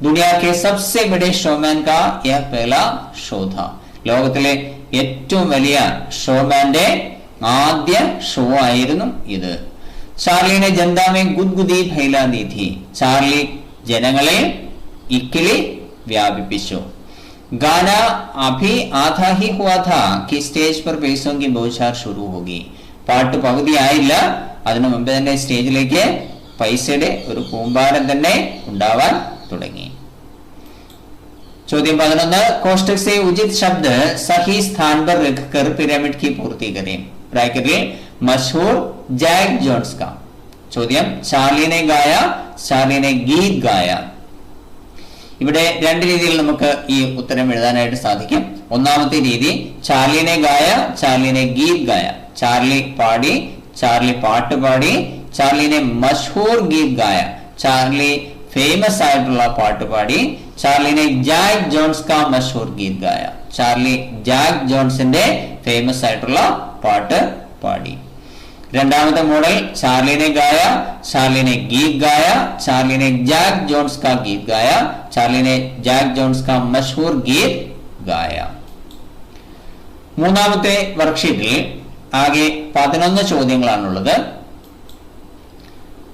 ദുനിയാ കെ സബ്സെ ബഡേ ഷോമാൻ കാ യഹ് പെഹ്ലാ ഷോ था. ലോകത്തിലെ ഏറ്റവും വലിയ ഷോമാന്റെ ആദ്യ ഷോ ആയിരുന്നു ഇത്. ചാർലിനെ ജനതാ മേ ഗുദ്ഗുദി ഫൈലാ ദീ थी. ചാർലി ജനങ്ങളെ ഇക്കിളി വ്യാപിപ്പിച്ചു. गाना अभी आधा ही हुआ था कि स्टेज पर पैसों की बौछार शुरू होगी. പാട്ട് പകുതി ആയില്ല, അതിനു മുമ്പ് തന്നെ സ്റ്റേജിലേക്ക് പൈസയുടെ ഒരു കൂമ്പാരം തന്നെ ഉണ്ടാവാൻ തുടങ്ങി. ചോദ്യം 11. कोष्टक से उचित शब्द सही स्थान पर रखकर पिरामिड की पूर्ति करें. ബ്രാക്കറ്റിൽ मशहूर जैक जोन्स का. ചോദ്യം चार्ली ने गाया, चार्ली ने गीत गाया. ഇവിടെ രണ്ട് രീതിയിൽ നമുക്ക് ഈ ഉത്തരം എഴുതാനായിട്ട് സാധിക്കും. ഒന്നാമത്തെ രീതി ചാർലിനെ ഗായ, ചാർലിനെ ഗീത് ഗായ. ചാർലി പാടി, ചാർലി പാട്ട് പാടി. ചാർലിനെ മഷ്ഹൂർ ഗീത് ഗായ, ചാർലി ഫേമസ് ആയിട്ടുള്ള പാട്ട് പാടി. ചാർലിനെ ജാക്ക് ജോൺസ് കാ Mashhoor Geet ഗായ, Charlie Jack ജോൺസിന്റെ famous ആയിട്ടുള്ള പാട്ട് പാടി. രണ്ടാമത്തെ മോഡൽ चार्ली ने गाया, चार्ली ने गीत गाया, चार्ली ने जैक जोन्स का गीत गाया, चार्ली ने जैक जोन्स का मशहूर गीत गाया. മൂന്നാമത്തെ വർക്ക്ഷീറ്റിൽ ആകെ 11 ചോദ്യങ്ങളാണുള്ളത്.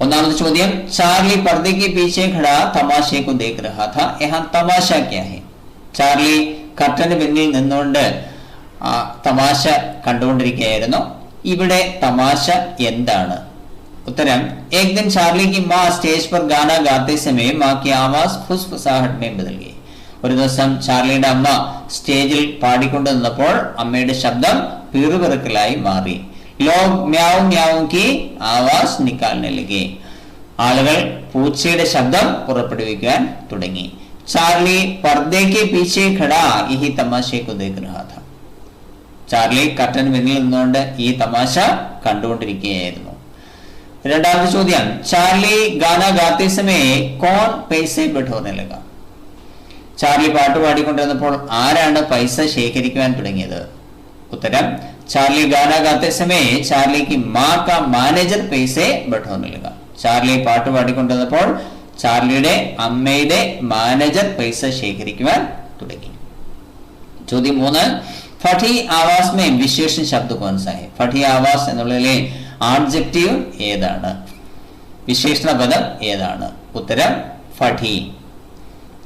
ഒന്നാമത്തെ ചോദ്യം चार्ली पर्दे के पीछे खड़ा तमाशे को देख रहा था. यहाँ तमाशा क्या है? चार्ली കർട്ടന് പിന്നിൽ നിന്നുകൊണ്ട് തമാശ കണ്ടുകൊണ്ടിരിക്കുകയായിരുന്നു. ഇവിടെ തമാശ എന്താണ്? उत्तरम एक दिन चार्ली की मां स्टेज पर गाना गाते समय मां की आवाज फुसफुसाहट में बदल गई. ഒരു ദിവസം ചാർലിയുടെ അമ്മ സ്റ്റേജിൽ പാടിക്കൊണ്ടു നിന്നപ്പോൾ അമ്മയുടെ ശബ്ദം പിറുപിറുക്കലായി മാറി. लोग म्याऊ म्याऊ की आवाज निकालने लगे. ആളുകൾ പൂച്ചയുടെ ശബ്ദം പുറപ്പെടുവിക്കാൻ തുടങ്ങി. ചാർലി पर्दे के पीछे खड़ा यही तमाशे को देख रहा था. ചാർലി കർട്ടന് പിന്നിൽ നിന്നുകൊണ്ട് ഈ തമാശ കണ്ടുകൊണ്ടിരിക്കുകയായിരുന്നു. രണ്ടാമത്തെ ചോദ്യം, ചാർലി ഗാന ഗാത്തെ സമയ കോൺ പൈസ ബിഠോനെ ലഗാ. ചാർലി പാട്ട് പാടിക്കൊണ്ടിരുന്നപ്പോൾ ആരാണ് പൈസ ശേഖരിക്കുവാൻ തുടങ്ങിയത്? ഉത്തരം, ചാർലി ഗാന ഗാത്തെ സമയ ചാർലി की मां का मैनेजर पैसे ബിഠോനെ ലഗാ. ചാർലി പാട്ട് പാടിക്കൊണ്ടിരുന്നപ്പോൾ ചാർലിയുടെ അമ്മയുടെ മാനേജർ പൈസ ശേഖരിക്കുവാൻ തുടങ്ങി. ചോദ്യം 3, ഫഠി ആവാസ് में विशेषण शब्द कौन सा है? ഫഠി ആവാസ് എന്നുള്ളതിലെ ആഡ്ജക്റ്റീവ് ഏതാണ്? വിശേഷണ പദം ഏതാണ്? ഉത്തരം, ഫഠി.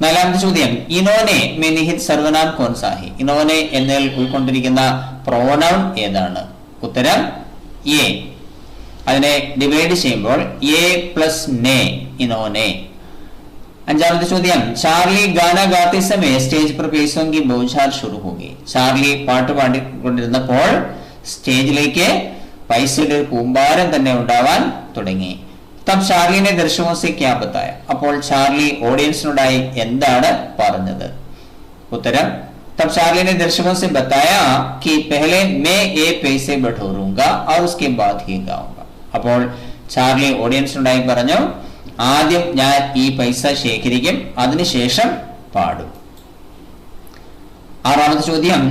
നാലാമത്തെ ചോദ്യം, ഇനോനെ में निहित സർവനാം कौन सा है? ഇനോനെ എന്നതിൽ ഉൾക്കൊണ്ടിരിക്കുന്ന പ്രോനൗൺ ഏതാണ്? ഉത്തരം, എ. അതിനെ ഡിവൈഡ് ചെയ്യുമ്പോൾ എ പ്ലസ് നെ, ഇനോനെ. അഞ്ചാമത്തെ ചോദ്യം, ചാർലി ഗാന ഗാത്തെ സമയ സ്റ്റേജ് पर पैसों की बौछार शुरू हो गई. ചാർലി പാട്ട് പാടിക്കൊണ്ടിരുന്നപ്പോൾ സ്റ്റേജിലേക്ക് പൈസയുടെ ഒരു കൂമ്പാരം തന്നെ ഉണ്ടാവാൻ തുടങ്ങി. തബ് ചാർലിനെ ദർശകോं से क्या बताया? അപ്പോൾ ചാർലി ഓഡിയൻസിനോടായി എന്താണ് പറഞ്ഞത്? ഉത്തരം, तब चार्ली ने दर्शकों से बताया कि पहले मैं ये पैसे बटोरूंगा और उसके बाद ही गाऊंगा. അപ്പോൾ ചാർലി ഓഡിയൻസിനോടായി പറഞ്ഞു, ആദ്യം ഞാൻ ഈ പൈസ ശേഖരിക്കും, അതിനുശേഷം പാടും. ആറാമത്തെ ചോദ്യം,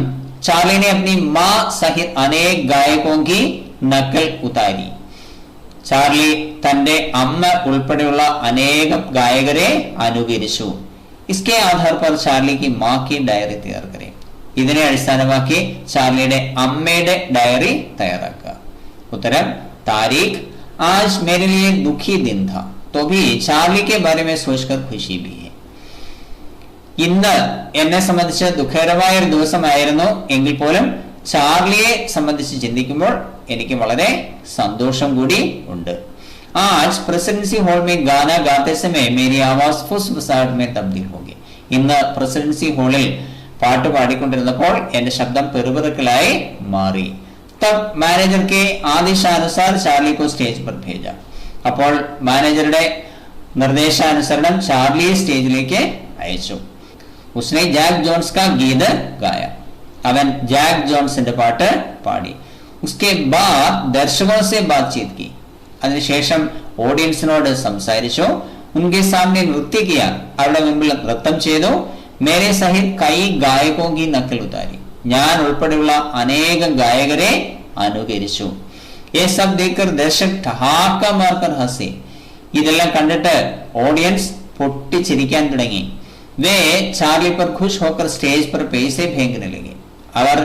चार्ली ने अपनी मां सहित अनेक गायकों की नकल उतारी. ചാർലി തന്റെ അമ്മ ഉൾപ്പെടെയുള്ള അനേകം ഗായകരെ അനുകരിച്ചു. इसके आधार पर चार्ली की मां की डायरी तैयार करें. ഇതിനെ അടിസ്ഥാനമാക്കി ചാർലിയുടെ അമ്മയുടെ ഡയറി തയ്യാറാക്കുക. ഉത്തരം, तारीख, आज मेरे लिए दुखी दिन था तो भी चार्ली के बारे में सोचकर खुशी भी है. ഇന്ന് എന്നെ സംബന്ധിച്ച് ദുഃഖകരമായ ഒരു ദിവസമായിരുന്നു എങ്കിൽ പോലും ചാർലിയെ സംബന്ധിച്ച് ചിന്തിക്കുമ്പോൾ എനിക്ക് വളരെ സന്തോഷം കൂടി ഉണ്ട്. आज प्रेसिडेंसी हॉल में गाना गाते समय मेरी आवाज फुसफुसाहट में तब्दील हो गई. ഇന്ന് പ്രസിഡൻസി ഹാളിൽ പാട്ട് പാടിക്കൊണ്ടിരുന്നപ്പോൾ എന്റെ ശബ്ദം പെറുപെറുക്കലായി മാറി. तब मैनेजर के आदेशानुसार चार्ली को स्टेज पर भेजा. അപ്പോൾ മാനേജറുടെ നിർദ്ദേശാനുസരണം ചാർലിയെ സ്റ്റേജിലേക്ക് അയച്ചു. उसने जैक जोन्स का गीत गाया. അവൻ ജാക്ക് ജോൺസിന്റെ പാട്ട് പാടി. उसके बाद दर्शकों से बातचीत की. അതിനുശേഷം ഓഡിയൻസിനോട് സംസാരിച്ചു. उनके सामने नृत्य किया. അവരുടെ മുമ്പിൽ നൃത്തം ചെയ്തു. मेरे सहित कई गायकों की नकल उतारी. ഞാൻ ഉൾപ്പെടെയുള്ള അനേകം ഗായകരെ അനുകരിച്ചു. ये सब देखकर दर्शक ठहाका मारकर हंसे. ഇതെല്ലാം കണ്ടിട്ട് ഓഡിയൻസ് പൊട്ടിച്ചിരിക്കാൻ തുടങ്ങി. वे चार्ली पर खुश होकर स्टेज पर पैसे फेंकने लगे. അവർ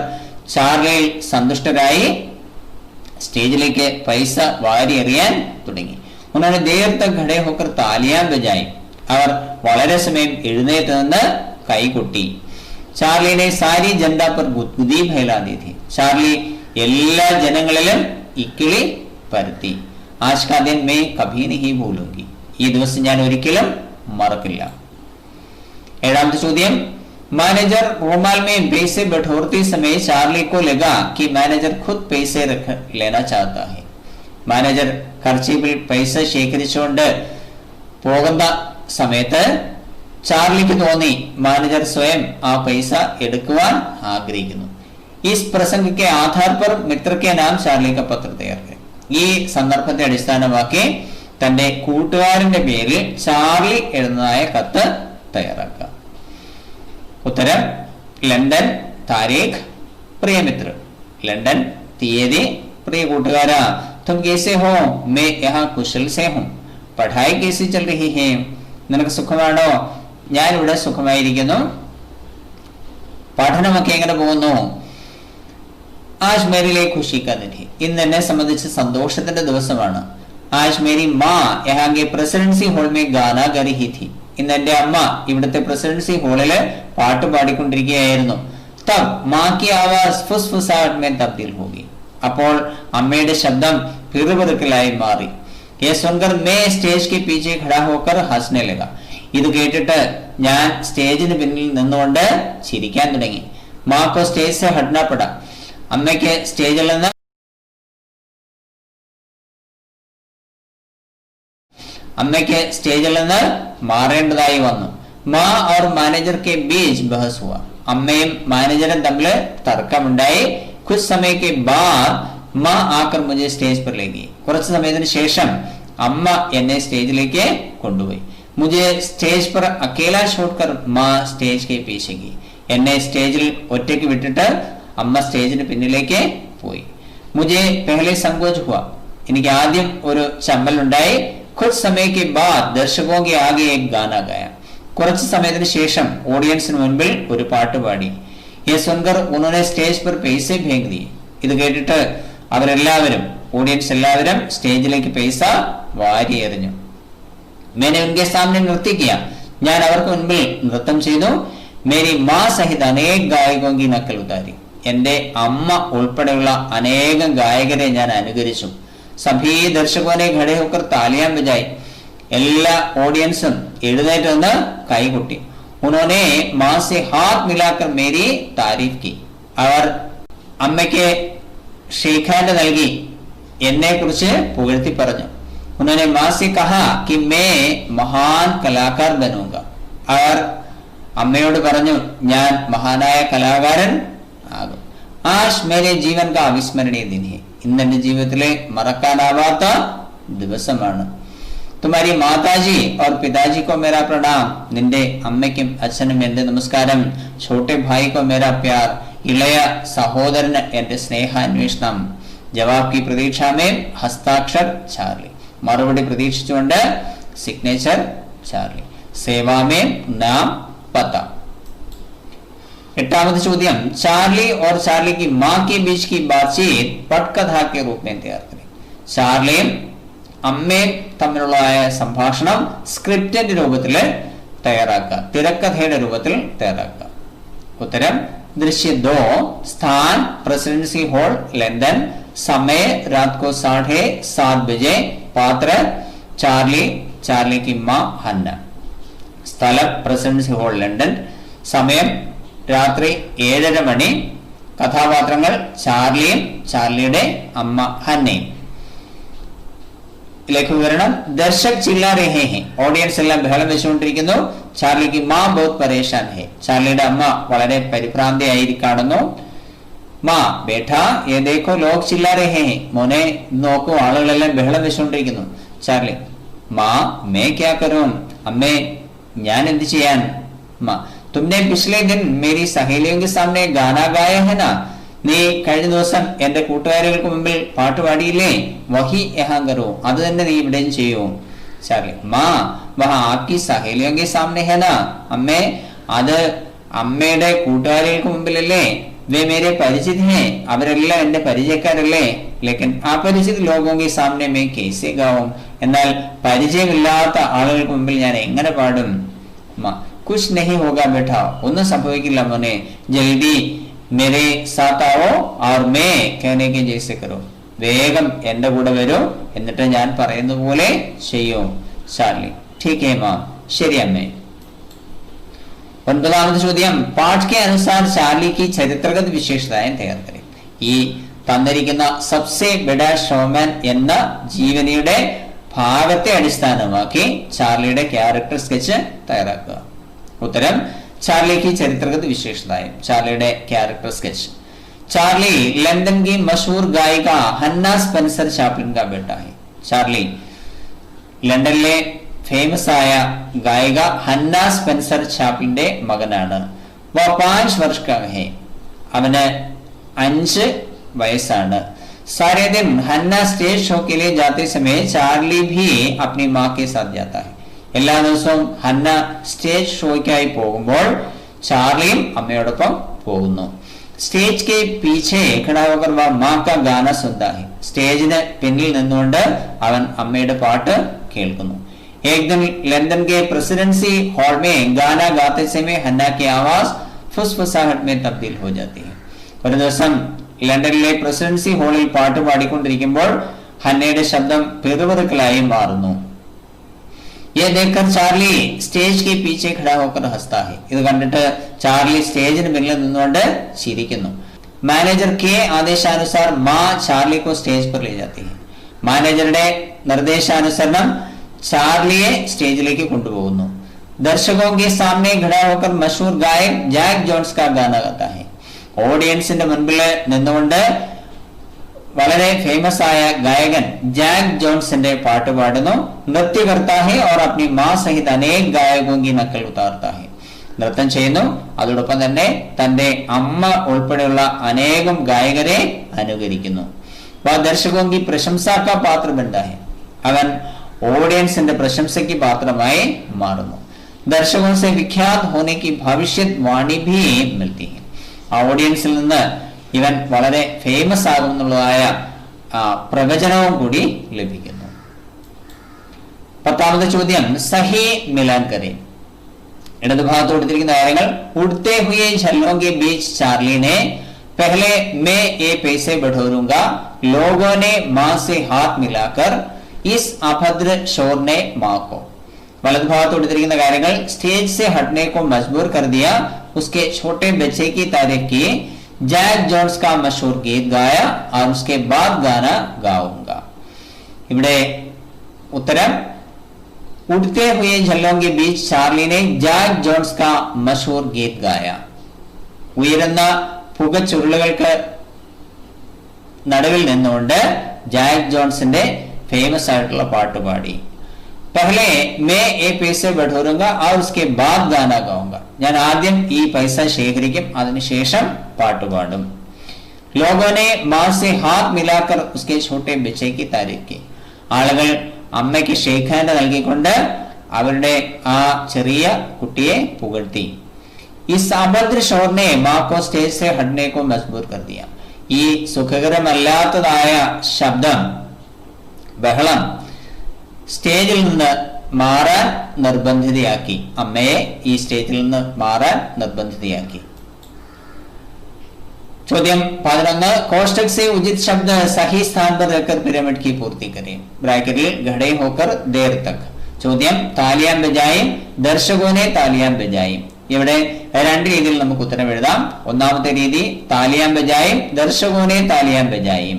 ചാർലിയിൽ സന്തുഷ്ടരായി സ്റ്റേജിലേക്ക് പൈസ വാരി എറിയാൻ തുടങ്ങി. उन्होंने देर तक खड़े होकर तालियां बजाई. അവർ വളരെ സമയം എഴുന്നേറ്റ് നിന്ന് കൈകൊട്ടി. चार्ली ने सारी जनता पर गुदगुदी फैला दी थी. ചാർലി എല്ലാ ജനങ്ങളിലും ഇക്കിളി പരത്തി. आज का दिन मैं कभी नहीं भूलूंगी. ഈ ദിവസം ഞാൻ ഒരിക്കലും മറക്കില്ല. ഏഴാമത്തെ ചോദ്യം, मैनेजर रुमाल में पैसे बटोरते समय चार्ली को लगा कि मैनेजर खुद पैसे रख लेना चाहता है. മാനേജർ കർച്ചീഫിൽ പൈസ ശേഖരിച്ചുകൊണ്ട് പോകുന്ന സമയത്ത് ചാർലിക്ക് തോന്നി മാനേജർ സ്വയം ആ പൈസ എടുക്കുവാൻ ആഗ്രഹിക്കുന്നു. ഇസ് പ്രസംഗ के आधार पर मित्र के नाम चार्ली का पत्र तैयार करें. ഈ സന്ദർഭത്തെ അടിസ്ഥാനമാക്കി തന്റെ കൂട്ടുകാരന്റെ പേരിൽ ചാർലി എഴുതുന്നതായ കത്ത് തയ്യാറാക്കുക. ഉത്തരം, ലണ്ടൻ, താരീഖ്, പ്രിയമിത്ര. ലണ്ടൻ, തീയതി, പ്രിയ കൂട്ടുകാരാ, तुम कैसे हो? मैं यहाँ कुशल से हूँ. पढ़ाई कैसी चल रही है? നിനക്ക് സുഖമാണോ? ഞാൻ ഇവിടെ സുഖമായിരിക്കുന്നു. പഠനമൊക്കെ എങ്ങനെ പോകുന്നു? आज मेरे लिए खुशी का दिन है. ഇന്ന് എന്നെ സംബന്ധിച്ച് സന്തോഷത്തിന്റെ ദിവസമാണ്. आज मेरी माँ यहाँ के प्रेसिडेंसी हॉल में गाना गा रही थी. ഇന്ന് എന്റെ അമ്മ ഇവിടുത്തെ പ്രസിഡൻസി ഹാളില് പാട്ട് പാടിക്കൊണ്ടിരിക്കുകയായിരുന്നു. तब माँ की आवाज फुसफुसाहट में तब्दील हो गई. അപ്പോൾ അമ്മയുടെ ശബ്ദം പിറുപിറുക്കലായി മാറി. ये सुनकर मैं स्टेज के पीछे खड़ा होकर हंसने लगा. ഇത് കേട്ടിട്ട് ഞാൻ സ്റ്റേജിന് പിന്നിൽ നിന്നുകൊണ്ട് ചിരിക്കാൻ തുടങ്ങി. माँ को स्टेज से हटना पड़ा. അമ്മയ്ക്ക് സ്റ്റേജിൽ നിന്ന് അമ്മയ്ക്ക് സ്റ്റേജിൽ നിന്ന് മാറേണ്ടതായി വന്നു. മാ और मैनेजर के बीच बहस हुआ. അമ്മയും മാനേജറും തമ്മിൽ തർക്കമുണ്ടായി. कुछ समय के बाद माँ आकर मुझे स्टेज पर ले गई. കുറച്ച് സമയത്തിന് ശേഷം അമ്മ എന്നെ സ്റ്റേജിലേക്ക് കൊണ്ടുപോയി. मुझे स्टेज पर अकेला छोड़कर माँ स्टेज के पीछे गई. എന്നെ സ്റ്റേജിൽ ഒറ്റയ്ക്ക് വിട്ടിട്ട് അമ്മ സ്റ്റേജിന് പിന്നിലേക്ക് പോയി. मुझे पहले संकोच हुआ. എനിക്ക് ആദ്യം ഒരു ചമ്മൽ ഉണ്ടായി. कुछ समय के बाद दर्शकों के आगे एक गाना गाया. കുറച്ച് സമയത്തിന് ശേഷം ഓഡിയൻസിന് മുൻപിൽ ഒരു പാട്ട് പാടി. ये सुनकर उन्होंने स्टेज पर पैसे फेंक दिए. ഇത് കേട്ടിട്ട് അവരെല്ലാവരും ഓഡിയൻസ് എല്ലാവരും സ്റ്റേജിലേക്ക് പൈസ വാരി എറിഞ്ഞു. मैंने उनके सामने नृत्य किया. ഞാൻ അവർക്ക് മുൻപിൽ നൃത്തം ചെയ്തു. मेरी माँ सहित अनेक गायकों की नकल उतारी. എന്റെ അമ്മ ഉൾപ്പെടെയുള്ള അനേകം ഗായകരെ ഞാൻ അനുകരിച്ചു. सभी दर्शकों ने खड़े होकर तालियां बजाई. എല്ലാ ഓഡിയൻസും എഴുന്നേറ്റ് നിന്ന് കൈകൊട്ടി. उन्होंने माँ से हाथ मिलाकर मेरी तारीफ की. അവർ അമ്മയ്ക്ക് ഷേക്ക് ഹാൻഡ് നൽകി എന്നെ കുറിച്ച് പുകഴ്ത്തി പറഞ്ഞു. उन्होंने माँ से कहा कि मैं महान कलाकार बनूंगा. അവർ അമ്മയോട് പറഞ്ഞു ഞാൻ മഹാനായ കലാകാരൻ ആകും. आज मेरे जीवन का अविस्मरणीय दिन है. ഇന്ന് എന്റെ ജീവിതത്തിലെ മറക്കാനാവാത്ത ദിവസമാണ്. तुम्हारी माताजी और पिताजी को मेरा प्रणाम. നിന്റെ അമ്മയ്ക്കും അച്ഛനും എന്റെ നമസ്കാരം. छोटे भाई को मेरा प्यार. ഇളയ സഹോദരന് എന്റെ സ്നേഹാന്വേഷണം. ജവാബ് की प्रतीक्षा में हस्ताक्षर चार्ली. മറുപടി പ്രതീക്ഷിച്ചുകൊണ്ട് സിഗ്നേച്ചർ ചാർലി. സേവാ में नाम पता. एटामത് ചോദ്യം चार्ली और चार्ली की माँ के बीच की बातचीत पटकथा के रूप में तैयार करें. ചാർലിയും അമ്മയും തമ്മിലുള്ള സംഭാഷണം സ്ക്രിപ്റ്റിന്റെ രൂപത്തിൽ തയ്യാറാക്കുക, തിരക്കഥയുടെ രൂപത്തിൽ തയ്യാറാക്കുക. ഉത്തരം दृश्य 2. स्थान प्रेसिडेंसी हॉल लंदन. समय रात को 7:30 बजे. पात्र चार्ली, चार्ली की माँ हन्ना. സ്ഥലം പ്രസിഡൻസി ഹാൾ ലണ്ടൻ. സമയം രാത്രി 7:30 മണി. കഥാപാത്രങ്ങൾ ചാർലിയും ചാർലിയുടെ അമ്മ ഹന്നയും. ലേഖവിവരണം ദർശക് ചില്ലാ രഹേ ഹെ. ഓഡിയൻസ് എല്ലാം ബഹളം വെച്ചുകൊണ്ടിരിക്കുന്നു. ചാർലിക്ക് മാ ബഹുത് പരേഷാൻ ഹെ. ചാർലിയുടെ അമ്മ വളരെ പരിഭ്രാന്തിയായി കാണുന്നു. മാ ബേഠാ യേ ദേഖോ ലോഗ് ചില്ലാ രഹേ ഹെ. മോനെ നോക്കൂ, ആളുകളെല്ലാം ബഹളം വെച്ചുകൊണ്ടിരിക്കുന്നു. ചാർലി മാ മേ ക്യാ കരൂം. അമ്മേ ഞാൻ എന്ത് ചെയ്യാൻ. മാ തുമ്നെ പിछले दिन मेरी सहेलियों के सामने गाना गाया है ना. നീ കഴിഞ്ഞ ദിവസം എന്റെ കൂട്ടുകാരികൾക്ക് മുമ്പിൽ പാട്ട് പാടിയില്ലേ. വഹി യഹാ കരോ. അത് തന്നെ നീ ഇവിടെയും ചെയ്യൂ. ചാർലി മാ വഹാ ആപ്കി സഹേലിയോं के सामने है ना. അമ്മേ അത് അമ്മയുടെ കൂട്ടുകാരികൾക്ക് മുമ്പിലല്ലേ. വേ മേരെ പരിചിത് ഹേ. അവരെല്ലാം എന്റെ പരിചയക്കാരല്ലേ. ലേക്കിൻ അപരിചിത് ലോഗോं के सामने मैं कैसे गाऊं. എന്നാൽ പരിചയമില്ലാത്ത ആളുകൾക്ക് മുമ്പിൽ ഞാൻ എങ്ങനെ പാടും. മാ കുച്ച് നഹി ഹോഗാ ബേട്ടാ. ഒന്നും സംഭവിക്കില്ല മോനെ. ജൽദി मेरे साथ आओ और मैं कहने के जैसे करो. വേഗം എന്റെ കൂടെ വരൂ, എന്നിട്ട് ഞാൻ പറയുന്ന പോലെ ചെയ്യൂ. ചാർലി ठीक है मां. ശരി അമ്മേ. 9ാമത് ചോദ്യം പാഠ് के अनुसार चार्ली की ചരിത്രഗത വിശേഷതയെ തയ്യാർ കരേ. ഈ തന്നിരിക്കുന്ന സബ്സെ ബഡാ ഷോമാൻ എന്ന ജീവനിയുടെ ഭാഗത്തെ അടിസ്ഥാനമാക്കി ചാർലിയുടെ ക്യാരക്ടർ സ്കെച്ച് തയ്യാറാക്കുക. ഉത്തരം चार्ली की चरित्रगत विशेषताएं. Charlie character sketch. Charlie London की मशहूर गायिका हन्ना स्पेंसर चैपलिन का बेटा है. चार्ली ലണ്ടനിലെ ഫേമസ് ആയ ഗായിക ഹന്ന സ്പെൻസർ ചാപ്ലിന്റെ മകനാണ്. വ 5 വർഷ കാ ഹേ. അവന് 5 വയസ്സാണ്. सारे दिन हन्ना स्टेज शो के लिए जाते समय चार्ली भी अपनी माँ के साथ जाता है. എല്ലാ ദിവസവും ഹന്ന സ്റ്റേജ് ഷോയ്ക്കായി പോകുമ്പോൾ ചാർലിയും അമ്മയോടൊപ്പം പോകുന്നു. സ്റ്റേജ് കെ പീछे खड़ा होकर वह माँ का गाना सुनता है. സ്റ്റേജിന് പിന്നിൽ നിന്നുകൊണ്ട് അവൻ അമ്മയുടെ പാട്ട് കേൾക്കുന്നു. एक दिन लंदन के प्रेसिडेंसी हॉल में गाना गाते समय हन्ना की आवाज फुसफुसाहट में तब्दील हो जाती है. ഒരു ദിവസം ലണ്ടനിലെ പ്രസിഡൻസി ഹാളിൽ പാട്ട് പാടിക്കൊണ്ടിരിക്കുമ്പോൾ ഹന്നയുടെ ശബ്ദം പിറുപിറുക്കലായി മാറുന്നു. ये देखकर चार्ली स्टेज के पीछे खड़ा होकर हंसता है. ഇത് കണ്ടിട്ട് ചാർലി സ്റ്റേജിന് പിന്നിൽ നിന്നുകൊണ്ട് ചിരിക്കുന്നു. മാനേജർ के आदेशानुसार मां चार्ली को स्टेज पर ले जाती है. മാനേജറുടെ നിർദ്ദേശാനുസരണം ചാർലിയെ സ്റ്റേജിലേക്ക് കൊണ്ടുപോകുന്നു. दर्शकों के सामने खड़ा होकर मशहूर गायक जैक जोन्स का गाना गाता है. ഓഡിയൻസിന്റെ മുൻപിൽ നിന്നുകൊണ്ട് വളരെ ഫേമസ് ആയ ഗായകൻ ജാക്ക് ജോൺസിന്റെ പാട്ട് പാടുന്നു. നൃത്യ करता है और अपनी मां सहित अनेक गायकों की नकल उतारता है. നൃത്തം ചെയ്യുന്നു, അതോടൊപ്പം തന്നെ തന്റെ അമ്മ ഉൾപ്പെടെയുള്ള അനേകം ഗായകരെ അനുകരിക്കുന്നു. वह दर्शकों की प्रशंसा का पात्र बनता है. അവൻ ഓഡിയൻസിന്റെ പ്രശംസയ്ക്ക് പാത്രമായി മാറുന്നു. दर्शकों से विख्यात होने की भविष्यवाणी भी मिलती है. ആ ഓഡിയൻസിൽ നിന്ന് ഇവൻ വളരെ ഫേമസ് ആകുമെന്നുള്ളതായ പ്രവചനവും കൂടി ലഭിക്കുന്നു. 10ാമത്തെ ചോദ്യം സഹി മിലാൻ കരെ. ഇടതുഭാഗത്ത് കൊടുത്തിരിക്കുന്ന കാര്യങ്ങൾ ഉड़ते हुए झल्लों के बीच चार्ली ने पहले मैं ये पैसे बढ़ोरूंगा लोगों ने मां से हाथ मिलाकर इस अभद्र शोर ने मां को. വലതുഭാഗത്ത് കൊടുത്തിരിക്കുന്ന കാര്യങ്ങൾ സ്റ്റേജ് से हटने को मजबूर कर दिया उसके छोटे बच्चे की तारीफ की जैक जोन्स का मशहूर गीत गाया और उसके बाद गाना गाऊंगा. ഇവിടെ ഉത്തരം उड़ते हुए झल्लों के बीच चार्ली ने जैक जोन्स का मशहूर गीत गाया. ഉയരുന്ന പുകച്ചുരുളുകൾക്ക് നടുവിൽ നിന്നുകൊണ്ട് ജാക്ക് ജോൺസിന്റെ ഫേമസ് ആയിട്ടുള്ള പാട്ട് പാടി. पहले मैं ये पैसे बढ़ोरूंगा और उसके बाद गाना गाऊंगा. ഞാൻ ആദ്യം ഈ പൈസ ശേഖരിക്കും, അതിനുശേഷം പാട്ട് പാടും. लोगों ने मां से हाथ मिलाकर उसके छोटे बच्चे की तारीफ की. ആളുകൾ അമ്മയ്ക്ക് ഷേക്ക് ഹാൻഡ് നൽകിക്കൊണ്ട് അവരുടെ ആ ചെറിയ കുട്ടിയെ പുകഴ്ത്തി. इस अभद्र शोर ने मां को स्टेज से हटने को मजबूर कर दिया. ഈ സുഖകരമല്ലാത്തതായ ശബ്ദം, ബഹളം സ്റ്റേജിൽ നിന്ന് മാറാൻ നിർബന്ധിതയാക്കി. അമ്മയെ ഈ സ്റ്റേജിൽ നിന്ന് മാറാൻ നിർബന്ധിതയാക്കി. ചോദ്യം 11 कोष्टक से उचित शब्द सही स्थान पर रखकर पिरामिड की पूर्ति करें. ബ്രാക്കറ്റിൽ ഖड़े होकर देर तक. ചോദ്യം താലിയാൻ ബജായും ദർശകോനെ താലിയാൻ ബജായും. ഇവിടെ രണ്ട് രീതിയിൽ നമുക്ക് ഉത്തരം എഴുതാം. ഒന്നാമത്തെ രീതി താലിയാൻ ബജായും ദർശകോനെ താലിയാൻ ബജായും.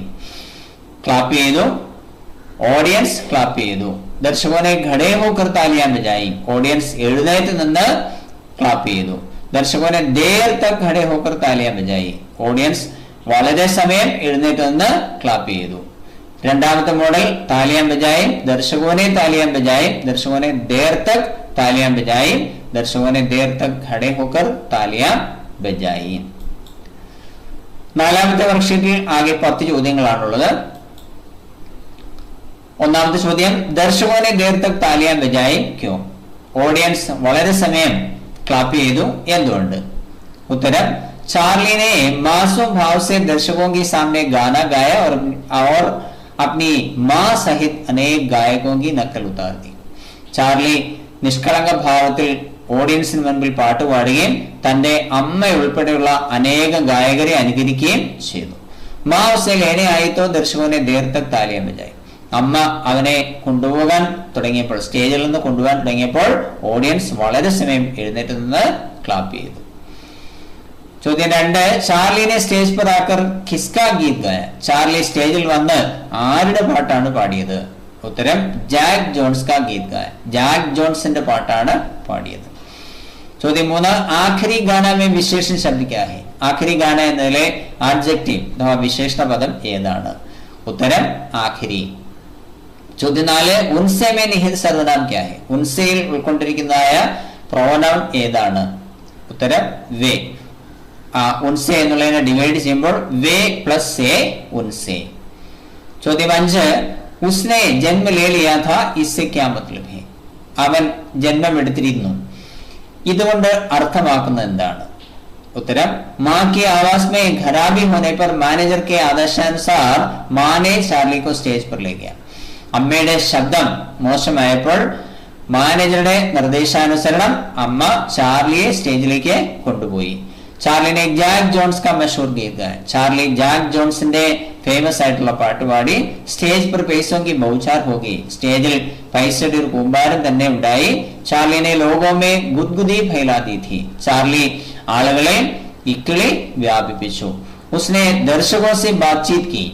ക്ലാപ്പ് ചെയ്തു, ഓഡിയൻസ് ക്ലാപ്പ് ചെയ്തു. ദർശകോനെ ഖड़े होकर താലിയാൻ ബജായി. ഓഡിയൻസ് എഴുന്നേറ്റ് നിന്ന് ക്ലാപ്പ് ചെയ്തു. ദർശകോനെ देर तक खड़े होकर താലിയാൻ ബജായി. ഓഡിയൻസ് വളരെ സമയം എഴുന്നേറ്റ് നിന്ന് ക്ലാപ്പ് ചെയ്തു. രണ്ടാമത്തെ മോഡൽ താലിയാൻ ബജായി ദർശകോനെ താലിയാൻ ബജായി ദർശകോനെ देर तक താലിയാൻ ബജായി ദർശകോനെ देर तक खड़े होकर താലിയാൻ ബജായി. നാലാമത്തെ വർക്ക്ഷീറ്റിൽ ആകെ 10 ചോദ്യങ്ങളാണുള്ളത്. ഒന്നാമത്തെ ചോദ്യം ദർശകോനെ देर तक താലിയാൻ ബജായി ക്യോ. ഓഡിയൻസ് വളരെ സമയം ക്ലാപ്പ് ചെയ്തു, എന്തുകൊണ്ട്? ഉത്തരം चार्ली ने मासूम भाव से दर्शकों के सामने गाना गाया और अपनी मां सहित अनेक गायकों की नकल उतार दी. ചാർലി നിഷ്കളങ്ക ഭാവത്തിൽ ഓഡിയൻസിന് മുൻപിൽ പാട്ട് പാടുകയും തന്റെ അമ്മ ഉൾപ്പെടെയുള്ള അനേക ഗായകരെ അനുകരിക്കുകയും ചെയ്തു. മാ ഉസെ ലേനെ ആയി തോ ദർശകോനെ देर तक താലിയാൻ ബജായി. അമ്മ അവനെ കൊണ്ടുപോകാൻ തുടങ്ങിയപ്പോൾ, സ്റ്റേജിൽ നിന്ന് കൊണ്ടുപോകാൻ തുടങ്ങിയപ്പോൾ ഓഡിയൻസ് വളരെ സമയം എഴുന്നേറ്റ് നിന്ന് ക്ലാപ്പ് ചെയ്തു. ചോദ്യം 2 ചാർലിനെ സ്റ്റേജ് पर आकर किसका गीत गाया. ചാർലി സ്റ്റേജിൽ വന്ന് ആരുടെ പാട്ടാണ് പാടിയത്? ഉത്തരം ജാക്ക് ജോൺസ് കാ ഗീത് ഗായ. ജാക്ക് ജോൺസിന്റെ പാട്ടാണ് പാടിയത്. ചോദ്യം 3 ആഖിരി ഗാന മേ വിശേഷൺ ശബ്ദ ക്യാ ഹൈ. ആഖിരി ഗാന എന്നതിലെ ആഡ്ജക്റ്റീവ് അഥവാ വിശേഷണ പദം ഏതാണ്? ഉത്തരം ആഖിരി. ചോദ്യം 4 ഉൻസെ മേ നിഹിത് സർവനാം ക്യാ ഹൈ. ഉൻസയിൽ ഉൾക്കൊണ്ടിരിക്കുന്നതായ പ്രോനൗൺ ഏതാണ്? ഉത്തരം വേ. ഉൻസെ എന്നുള്ളതിനെ ഡിവൈഡ് ചെയ്യുമ്പോൾ വേ പ്ലസ് സേ ഉൻസെ. ചോദ്യം 5 ഉസ്നെ ജന്മ ലേ ലിയാ ഥാ ഇസ്സെ ക്യാ മത്ലബ് ഹൈ. അവൻ ജന്മം എടുത്തിരുന്നു, ഇതുകൊണ്ട് അർത്ഥമാക്കുന്നത് എന്താണ്? उत्तरम मां के आवाज में खराबी होने पर मैनेजर के आदेशानुसार मां ने चार्ली को स्टेज पर ले गया. അമ്മയുടെ ശബ്ദം മോശമായപ്പോൾ മാനേജറുടെ നിർദ്ദേശാനുസരണം അമ്മ ചാർലിയെ സ്റ്റേജിലേക്ക് കൊണ്ടുപോയി. ചാർലി ने जैक जोन्स का मशहूर गीत गाया. ചാർലി ജാക്ക് ജോൺസിന്റെ ഫേമസ് ആയിട്ടുള്ള പാട്ട് പാടി. സ്റ്റേജ് पर पैसों की बौछार हो गई. സ്റ്റേജിൽ പൈസയുടെ ഒരു കൂമ്പാരം തന്നെ ഉണ്ടായി. ചാർലി ने लोगों में गुदगुदी फैला दी थी. ചാർലി ആളുകളെ ഇക്കിളി വ്യാപിപ്പിച്ചു. उसने दर्शकों से बातचीत की.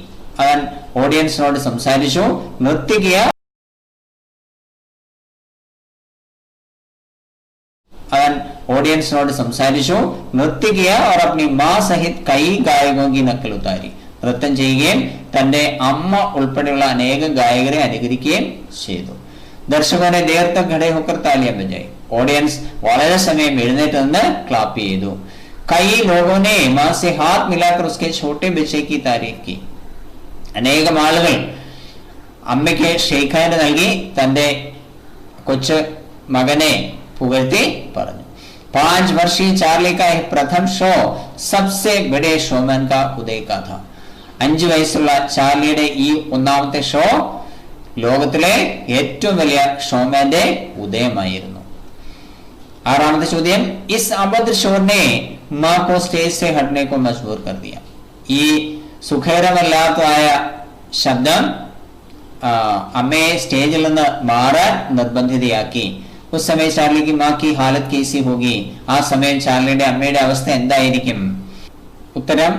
അവൻ ഓഡിയൻസിനോട് സംസാരിച്ചു. നൃത്യ അവൻ ഓഡിയൻസിനോട് സംസാരിച്ചു, നൃത്തിക്കുക और अपनी मां सहित कई गायकों की नकल उतारी. നൃത്തം ചെയ്യുകയും തന്റെ അമ്മ ഉൾപ്പെടെയുള്ള അനേകം ഗായകരെ അനുകരിക്കുകയും ചെയ്തു. दर्शकों ने देर तक खड़े होकर तालियां बजाई. ऑडियंस വളരെ സമയം എഴുന്നേറ്റ് നിന്ന് ക്ലാപ്പ് ചെയ്തു. कई लोगों ने मां से हाथ मिलाकर उसके छोटे बच्चे की तारीफ की. അനേകം ആളുകൾ അമ്മയ്ക്ക് ഷേക്ക് ഹാൻഡ് നൽകി തന്റെ കൊച്ചു മകനെ പുകഴ്ത്തി പറഞ്ഞു. 5 वर्षीय चार्ली का प्रथम शो सबसे बड़े शोमैन का उदय का था. 5 വയസ്സുള്ള ചാർലിയുടെ ഈ ഒന്നാമത്തെ ഷോ ലോകത്തിലെ ഏറ്റവും വലിയ ഷോമാന്റെ ഉദയമായിരുന്നു. ആറാമത്തെ ചോദ്യം, इस अभद्र शोर ने मां को स्टेज से हटने को मजबूर कर दिया. ഈ സുഖകരമല്ലാത്തതായ ശബ്ദം അമ്മയെ സ്റ്റേജിൽ നിന്ന് മാറാൻ നിർബന്ധിതയാക്കി. उस समय चार्ली की मां की हालत कैसी होगी? ആ സമയം ചാർലിയുടെ അമ്മയുടെ അവസ്ഥ എന്തായിരിക്കും? ഉത്തരം,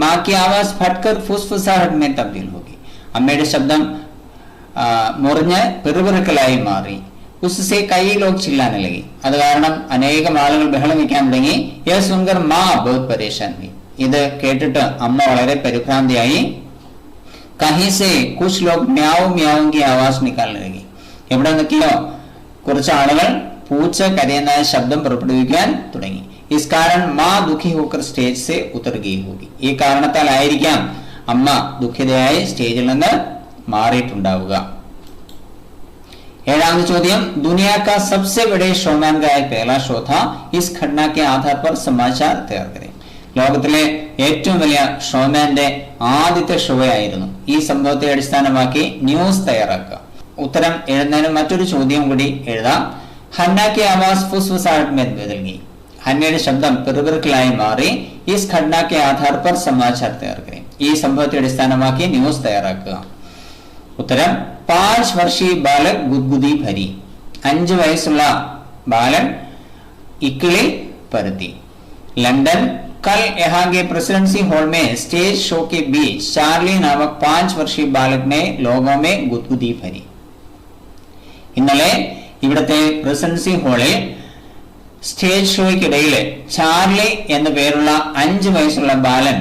मां की आवाज फटकर फुसफुसाहट में तब्दील होगी. അമ്മയുടെ ശബ്ദം മുറിഞ്ഞ് പിറുപിറുക്കലായി മാറി. उससे कई लोग चिल्लाने लगे. അത് കാരണം അനേകം ആളുകൾ ബഹളം വയ്ക്കാൻ തുടങ്ങി. यह सुनकर मां बहुत परेशान हुई. ഇത് കേട്ടിട്ട് അമ്മ വളരെ പരിഭ്രാന്തിയായി. कहीं से कुछ लोग म्याऊ म्याऊ की आवाज निकालने लगे. എവിടെ നിന്നൊക്കെയോ കുറച്ച് ആളുകൾ പൂച്ച കരയുന്ന ശബ്ദം പുറപ്പെടുവിക്കാൻ തുടങ്ങി. इस कारण मां दुखी होकर स्टेज से उतर गई होगी. ഈ കാരണത്താൽ ആയിരിക്കാം അമ്മ ദുഃഖിതയായി സ്റ്റേജിൽ നിന്ന് മാറിയിട്ടുണ്ടാവുക. ഏഴാമത്തെ ചോദ്യം, दुनिया का सबसे बड़े शोमैन का एक पहला शो था. इस घटना के आधार पर समाचार तैयार करें. ലോകത്തിലെ ഏറ്റവും വലിയ ഷോമാന്റെ ആദ്യത്തെ ഷോ ആയിരുന്നു. ഈ സംഭവത്തെ അടിസ്ഥാനമാക്കി ന്യൂസ് തയ്യാറാക്കുക. ഉത്തരം എഴുതുന്നതിന് മറ്റൊരു ചോദ്യം കൂടി എഴുതാം. ഹന്ന की आवाज फुसफुसाहट में बदल गई. ഹന്നയുടെ ശബ്ദം പിറുപിറുക്കലായി മാറി. इस घटना के आधार पर समाचार तैयार करें. ഈ സംഭവത്തെ അടിസ്ഥാനമാക്കി ന്യൂസ് തയ്യാറാക്കുക. ഉത്തരം, 5 वर्षीय बालक गुदगुदी भरी. 5 വയസ്സുള്ള ബാലൻ ഇക്കിളി പരത്തി. ലണ്ടൻ, कल यहाँ के प्रेसिडेंसी हॉल में स्टेज शो के बीच चार्ली नामक 5 वर्षीय बालक ने लोगों में गुदगुदी भरी. ഇന്നലെ ഇവിടത്തെ പ്രസിഡൻസി ഹാളിൽ സ്റ്റേജ് ഷോയ്ക്കിടയിൽ ചാർലി എന്ന പേരുള്ള 5 വയസ്സുള്ള ബാലൻ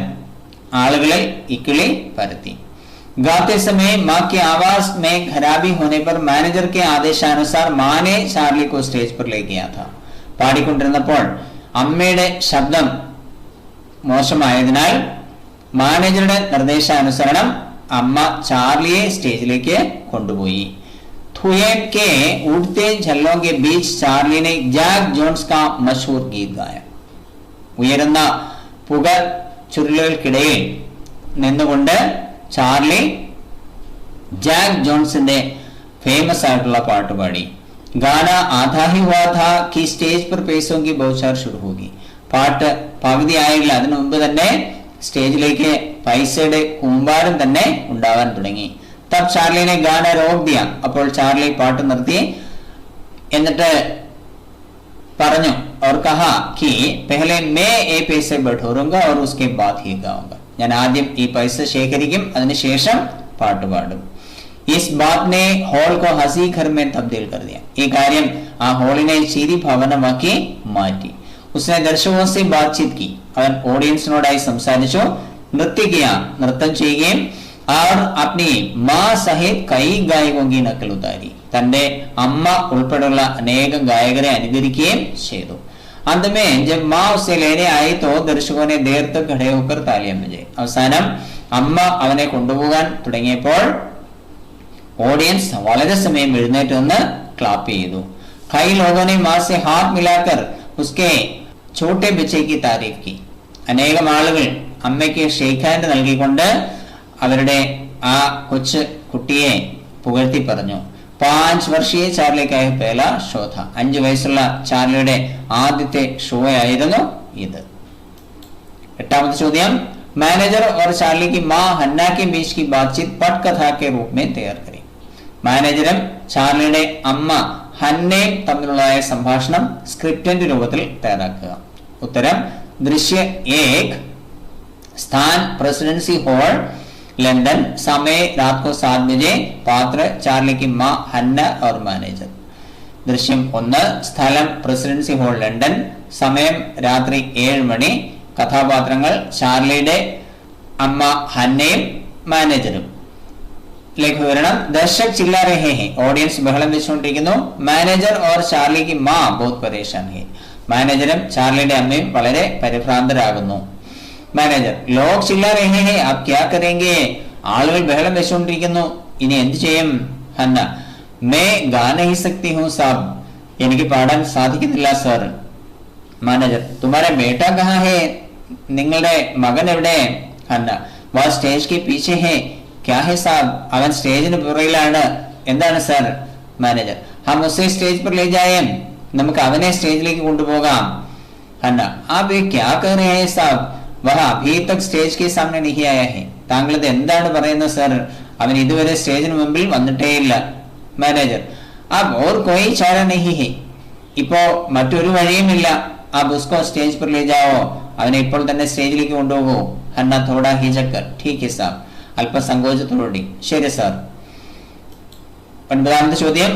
ആളുകളിൽ ഇക്കിളി പരത്തി. गाते समय मां की आवाज में खराबी होने पर मैनेजर के आदेशानुसार मां ने चार्ली को स्टेज पर ले गया था. പാടിക്കൊണ്ടിരുന്നപ്പോൾ അമ്മയുടെ ശബ്ദം മോശമായതിനാൽ മാനേജറുടെ നിർദ്ദേശാനുസരണം അമ്മ ചാർലിയെ സ്റ്റേജിലേക്ക് കൊണ്ടുപോയി. थुएम के उड़ते झल्लों के बीच चार्ली ने जैक जोन्स का मशहूर गीत गाया. ഉയരുന്ന പുക ചുരുളുകൾക്കിടയിൽ നിന്നുകൊണ്ട് ചാർലി ജാക്ക് ജോൺസിന്റെ ഫേമസ് ആയിട്ടുള്ള പാട്ട് പാടി. गाना आधा ही हुआ था कि स्टेज पर पैसों की बौछार शुरू होगी. പാട്ട് പകുതി ആയില്ല, അതിനു മുമ്പ് തന്നെ സ്റ്റേജിലേക്ക് പൈസയുടെ കൂമ്പാരം തന്നെ ഉണ്ടാവാൻ തുടങ്ങി. तब चार्ली ने गाना रोक दिया. അപ്പോൾ ചാർലി പാട്ട് നിർത്തി. എന്നിട്ട് പറഞ്ഞു, और कहा कि पहले मैं ये पैसे बटोरूंगा और उसके बाद ही गाऊंगा. ഞാൻ ആദ്യം ഈ പൈസ ശേഖരിക്കും, അതിനുശേഷം പാട്ട് പാടും. इस बात ने हॉल को हंसी घर में तब्दील कर दिया. ഈ കാര്യം ആ ഹോളിനെ ചിരി ഭവനമാക്കി മാറ്റി. उसने दर्शकों से बातचीत की. അവൻ ഓഡിയൻസിനോടായി സംസാരിച്ചു. നൃത്തിക്കുക, നൃത്തം ചെയ്യുകയും और अपनी मां सहित कई गायकों की नकल उतारी. തന്റെ അമ്മ ഉൾപ്പെടെയുള്ള അനേകം ഗായകരെ അനുകരിക്കുകയും ചെയ്തു. अंत में जब मां उसे लेने आई तो दर्शकों ने देर तक खड़े होकर तालियां बजाई. അവസാനം അമ്മ അവനെ കൊണ്ടുപോകാൻ തുടങ്ങിയപ്പോൾ ഓഡിയൻസ് വളരെ സമയം എഴുന്നേറ്റ് നിന്ന് ക്ലാപ്പ് ചെയ്തു. कई लोगों ने मां से हाथ मिलाकर उसके छोटे बच्चे की तारीफ की. അനേകം ആളുകൾ അമ്മയ്ക്ക് ഷേക്ക് ഹാൻഡ് നൽകിക്കൊണ്ട് അവരുടെ ആ കൊച്ചു കുട്ടിയെ പുകഴ്ത്തി പറഞ്ഞു. 5 വർഷീയ ചാർലി का पहला शो था. 5 വയസ്സുള്ള ചാർലിയുടെ ആദ്യത്തെ ഷോ ആയിരുന്നു ഇത്. എട്ടാമത്തെ ചോദ്യം, मैनेजर और चार्ली की मां हन्ना के बीच की बातचीत पटकथा के रूप में तैयार करी. മാനേജരും ചാർലിയുടെ അമ്മ ഹന്നയും തമ്മിലുള്ളതായ സംഭാഷണം സ്ക്രിപ്റ്റിന്റെ രൂപത്തിൽ തയ്യാറാക്കുക. ഉത്തരം, ദൃശ്യ 1, स्थान प्रेसिडेंसी हॉल लंदन, समय रात को 7 बजे, पात्र चार्ली की मां हन्ना और मैनेजर. ദൃശ്യം 1, സ്ഥലം പ്രസിഡൻസി ഹാൾ ലണ്ടൻ, സമയം രാത്രി 7 മണി, കഥാപാത്രങ്ങൾ ചാർലിയുടെ അമ്മ ഹന്നയും മാനേജരും. ലേഖവിവരണം ദർശക് ചില്ലാ രഹേ ഹെ, ഓഡിയൻസ് ബഹളം വെച്ചുകൊണ്ടിരിക്കുന്നു. മാനേജർ ഓർ ചാർലി കി മാ ബഹുത് പരേശാൻ ഹെ, മാനേജരും ചാർലിയുടെ അമ്മയും വളരെ പരിഭ്രാന്തരാകുന്നു. മാനേജർ ലോക് ചില്ലാ രഹേ ഹെ ആപ് ക്യാ കരേംഗെ, ആളുകൾ ബഹളം വെച്ചുകൊണ്ടിരിക്കുന്നു, ഇനി എന്ത് ചെയ്യും? ഹന്ന മേ ഗാ നഹീ സക്തി ഹൂം സാബ്, എനിക്ക് പാടാൻ സാധിക്കുന്നില്ല സർ. മാനേജർ തുമാരാ ബേട്ടാ കഹാ ഹെ, നിങ്ങളുടെ മകൻ എവിടെ? ഹന്ന വാ സ്റ്റേജ് കി പീछे ഹെ, ക്യാ ഹെ സാബ്, അവൻ സ്റ്റേജിന് പുറകിലാണ്. എന്താണ് സർ? മാനേജർ ഹം ഉസേ സ്റ്റേജ് पर ले जाएं, നമുക്ക് അവനെ സ്റ്റേജിലേക്ക് കൊണ്ടുപോകാം. ഹന്ന ആപ് ये क्या कह रहे हैं साहब, वह अभी तक स्टेज के सामने नहीं आया है, താങ്കൾ ഇത് എന്താണ് പറയുന്നത് സർ? അവൻ ഇതുവരെ സ്റ്റേജിന് മുമ്പിൽ വന്നിട്ടേയില്ല. മാനേജർ അബ് ഓർ കോയി ചാര നഹീ ഹെ, ഇപ്പോ മറ്റൊരു വഴിയുമില്ല. അബ് ഉസ്കോ സ്റ്റേജ് पर ले जाओ, അവനെ ഇപ്പോൾ തന്നെ സ്റ്റേജിലേക്ക് കൊണ്ടുപോകൂ. ഹന്ന തോടാ ഹിജക്കർ ठीक है साहब, അല്പ സങ്കോചത്തോടുകൂടി ശരി സാർ. 9ാമത്തെ ചോദ്യം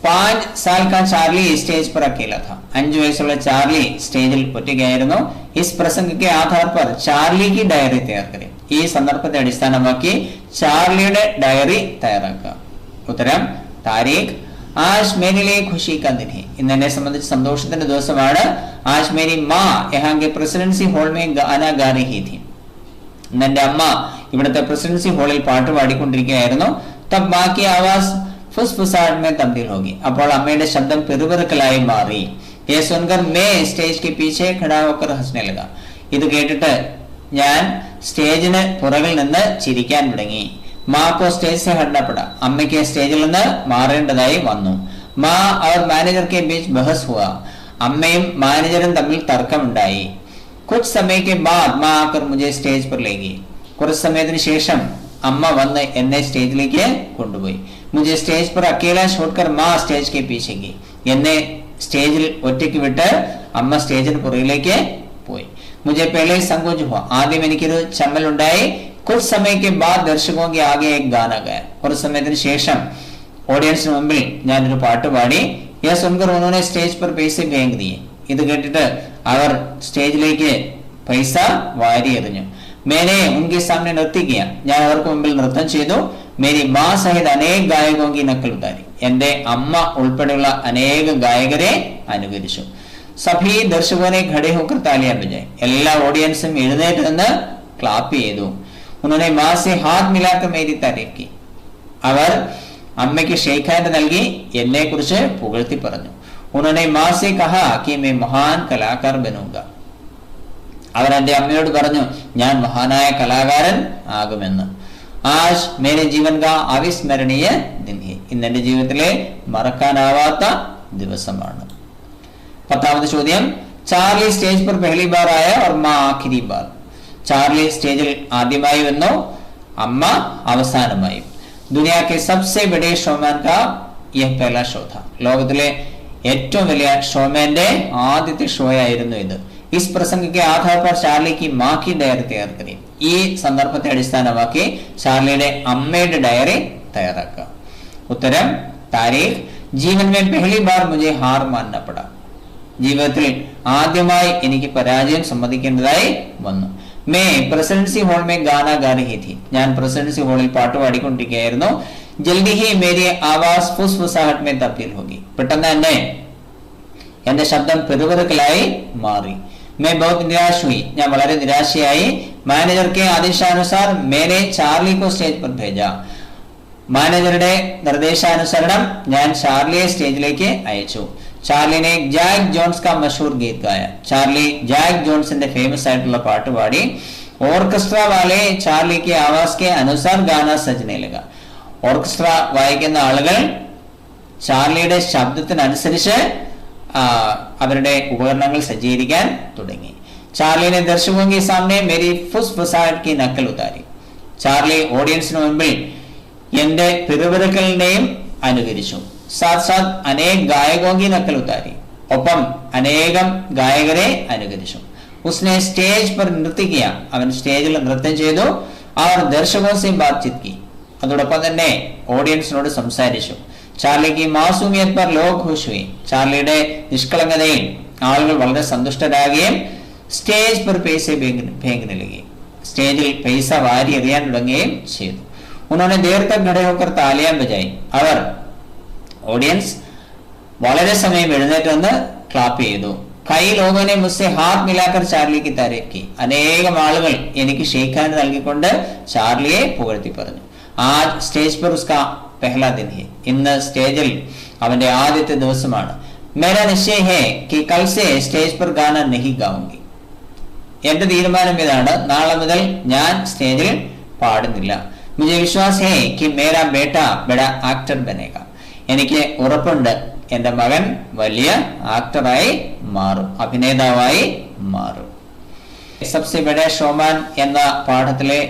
5 साल का चार्ली स्टेज पर अकेला था, 5 വയസ്സുള്ള ചാർലി സ്റ്റേജിൽ ഒറ്റയ്ക്കായിരുന്നു. इस प्रसंग के आधार पर चार्ली की डायरी तैयार करें, ഈ സന്ദർഭത്തെ അടിസ്ഥാനമാക്കി ചാർലിയുടെ ഡയറി തയ്യാറാക്കുക. ഉത്തരം താരീഖ് ആജ് മേരെ ലിയേ ഖുശി കാ ദിൻ ഹെ, ഇന്ന് എന്നെ സംബന്ധിച്ച് സന്തോഷത്തിന്റെ ദിവസമാണ്. ആജ് മേരി മാ യഹാം കെ പ്രസിഡൻസി ഹാൾ മേ ഗാന ഗാ രഹി थी, ഇന്ന് എന്റെ അമ്മ ഇവിടുത്തെ പ്രസിഡൻസി ഹാളിൽ പാട്ട് പാടിക്കൊണ്ടിരിക്കുകയായിരുന്നു. തബ് മാ കി ആവാസ് ഫുസ്ഫുസാഹട്ട് മേ തബ്ദീൽ ഹോഗി, അപ്പോൾ അമ്മയുടെ ശബ്ദം പെറുപെറുക്കലായി മാറി. ये सुनकर मैं स्टेज के पीछे खड़ा होकर हंसने लगा, ഇത് കേട്ടിട്ട് ഞാൻ സ്റ്റേജിന് പുറകിൽ നിന്ന് ചിരിക്കാൻ തുടങ്ങി. മാക്കോ സ്റ്റേജ് സെ ഹട്ന പട, അമ്മയ്ക്ക് സ്റ്റേജിൽ നിന്ന് മാറേണ്ടതായി വന്നു. മാ और मैनेजर के बीच बहस हुआ, അമ്മയും മാനേജറും തമ്മിൽ തർക്കമുണ്ടായി. कुछ समय के बाद मां आकर मुझे स्टेज पर ले गई, കുറച്ച് സമയത്തിന് ശേഷം അമ്മ വന്ന് എന്നെ സ്റ്റേജിലേക്ക് കൊണ്ടുപോയി. मुझे स्टेज पर अकेला छोड़कर मां स्टेज के पीछे गई, എന്നെ സ്റ്റേജിൽ ഒറ്റയ്ക്ക് വിട്ട് അമ്മ സ്റ്റേജിന് പുറകിലേക്ക് പോയി. मुझे पहले संकोच हुआ, ആദ്യം എനിക്കൊരു ചമ്മലുണ്ടായി. कुछ समय के बाद दर्शकों के आगे एक गाना गाया, കുറച്ച് സമയത്തിന് ശേഷം ഓഡിയൻസിന് മുമ്പിൽ ഞാനൊരു പാട്ട് പാടി. यह सुनकर उन्होंने स्टेज पर पैसे फेंक दिए, ഇത് കേട്ടിട്ട് അവർ സ്റ്റേജിലേക്ക് പൈസ വാരി എറിഞ്ഞു. मैंने उनके सामने नृत्य किया, ഞാൻ അവർക്ക് മുമ്പിൽ നൃത്തം ചെയ്തു. मेरी मां सहित अनेक गायकों की नकल उतारी, എന്റെ അമ്മ ഉൾപ്പെടെയുള്ള അനേക ഗായകരെ അനുകരിച്ചു. സഭി ദർശകനെ ഖഡേ ഹോക്കർ താലിയാ ബജായി, എല്ലാ ഓഡിയൻസും എഴുന്നേറ്റ് നിന്ന് ക്ലാപ്പ് ചെയ്തു. ഉन्होंने मां से हाथ मिलाकर मेरी तारीफ की, അവർ അമ്മയ്ക്ക് ഷേക്ക് ഹാൻഡ് നൽകി എന്നെ കുറിച്ച് പുകഴ്ത്തി പറഞ്ഞു. उन्होंने मां से कहा कि मैं महान कलाकार बनूंगा, അവർ എന്റെ അമ്മയോട് പറഞ്ഞു ഞാൻ മഹാനായ കലാകാരൻ ആകുമെന്ന്. ആജ് മേരെ ജീവൻ കാ അവിസ്മരണീയ ദിൻ ഹെ, ഇന്ന് എന്റെ ജീവിതത്തിലെ മറക്കാനാവാത്ത ദിവസമാണ്. 10ാമത്തെ ചോദ്യം ചാർലി സ്റ്റേജ് पर पहली बार आया और मां आखिरी बार, ചാർലി സ്റ്റേജിൽ ആദ്യമായി വന്നു, അമ്മ അവസാനമായി. ദുനിയാ കെ സബ്സെ ബഡേ ഷോമാൻ കാ യഹ് പഹല ഷോ था, ലോകത്തിലെ ഏറ്റവും വലിയ ഷോമാന്റെ ആദ്യത്തെ ഷോ ആയിരുന്നു ഇത്. इस प्रसंग के आधार पर चार्ली की मां की डायरी तैयार करें, ഈ സന്ദർഭത്തെ അടിസ്ഥാനമാക്കി ചാർലിയുടെ അമ്മയുടെ ഡയറി തയ്യാറാക്കുക. ഉത്തരം താരീഖ് ജീവൻ में पहली बार मुझे हार मानना पड़ा, ജീവിതത്തിൽ ആദ്യമായി എനിക്ക് പരാജയം സമ്മതിക്കേണ്ടതായി വന്നു. मैं പ്രസിഡൻസി ഹാൾ में गाना गा रही थी, ഞാൻ പ്രസിഡൻസി ഹാളിൽ പാട്ട് പാടിക്കൊണ്ടിരിക്കുകയായിരുന്നു. जल्दी ही मेरी आवाज फुसफुसाहट में तब्दील होगी, പെട്ടെന്ന് തന്നെ എന്റെ ശബ്ദം പെറുപെറുക്കലായി മാറി. मैं बहुत निराश हुई, ഞാൻ വളരെ നിരാശയായി. मैनेजर के आदेशानुसार मैंने चार्ली को स्टेज पर भेजा, മാനേജറുടെ നിർദ്ദേശാനുസരണം ഞാൻ ചാർലിയെ സ്റ്റേജിലേക്ക് അയച്ചു. चार्ली ने जैक जोन्स का मशहूर गीत गाया, ചാർലി ജാക്ക് ജോൺസിന്റെ ഫേമസ് ആയിട്ടുള്ള പാട്ട് പാടി. ഓർക്കസ്ട്ര വാലെ ചാർലി के आवाज के अनुसार गाना सजने लगा, ഓർക്കസ്ട്ര വായിക്കുന്ന ആളുകൾ ചാർലിയുടെ ശബ്ദത്തിനനുസരിച്ച് അവരുടെ ഉപകരണങ്ങൾ സജ്ജീകരിക്കാൻ തുടങ്ങി. ചാർലി ने दर्शकों के सामने मेरी फुसफुसाहट की नकल उतारी, ചാർലി ഓഡിയൻസിന് മുമ്പിൽ എന്റെ പെറുപെറുക്കലിനെയും അനുകരിച്ചു. साथ साथ अनेक गायकों की नकल उतारी, ഒപ്പം അനേകം ഗായകരെ അനുകരിച്ചു. उसने स्टेज पर नृत्य किया, അവൻ സ്റ്റേജിൽ നൃത്തം ചെയ്തു. और दर्शकों से बातचीत की, അതോടൊപ്പം തന്നെ ഓഡിയൻസിനോട് സംസാരിച്ചു. चार्ली की मासूमियत पर लोग खुश हुए. ചാർലിയുടെ നിഷ്കളങ്കതയിൽ ആളുകൾ വളരെ സന്തുഷ്ടരാകുകയും സ്റ്റേജ് पर पैसे फेंकने लगे. സ്റ്റേജിൽ പൈസ വാരി എറിയാൻ തുടങ്ങുകയും ചെയ്തു. उन्होंने देर तक खड़े होकर तालियां बजाई. അവർ ഓഡിയൻസ് വളരെ സമയം എഴുന്നേറ്റ് നിന്ന് ക്ലാപ്പ് ചെയ്തു. कई लोगों ने मुझसे हाथ मिलाकर चार्ली की तारीफ की. അനേകം ആളുകൾ എനിക്ക് ഷേക്ക് ഹാൻഡ് നൽകിക്കൊണ്ട് ചാർലിയെ പുകഴ്ത്തി പറഞ്ഞു. आज स्टेज पर उसका पहला दिन है. ഇന്ന് സ്റ്റേജിൽ അവന്റെ ആദ്യത്തെ ദിവസമാണ്. मेरा निश्चय है कि कल से स्टेज पर गाना नहीं गाऊंगी. എന്റെ തീരുമാനം ഇതാണ്, നാളെ മുതൽ ഞാൻ സ്റ്റേജിൽ പാടുന്നില്ല. मुझे विश्वास है कि मेरा बेटा बड़ा एक्टर बनेगा. എനിക്ക് ഉറപ്പുണ്ട് എന്റെ മകൻ വലിയ ആക്ടറായി മാറും, അഭിനേതാവായി മാറും. സബ്സെ ബഡേ ഷോമാൻ എന്ന പാഠത്തിലെ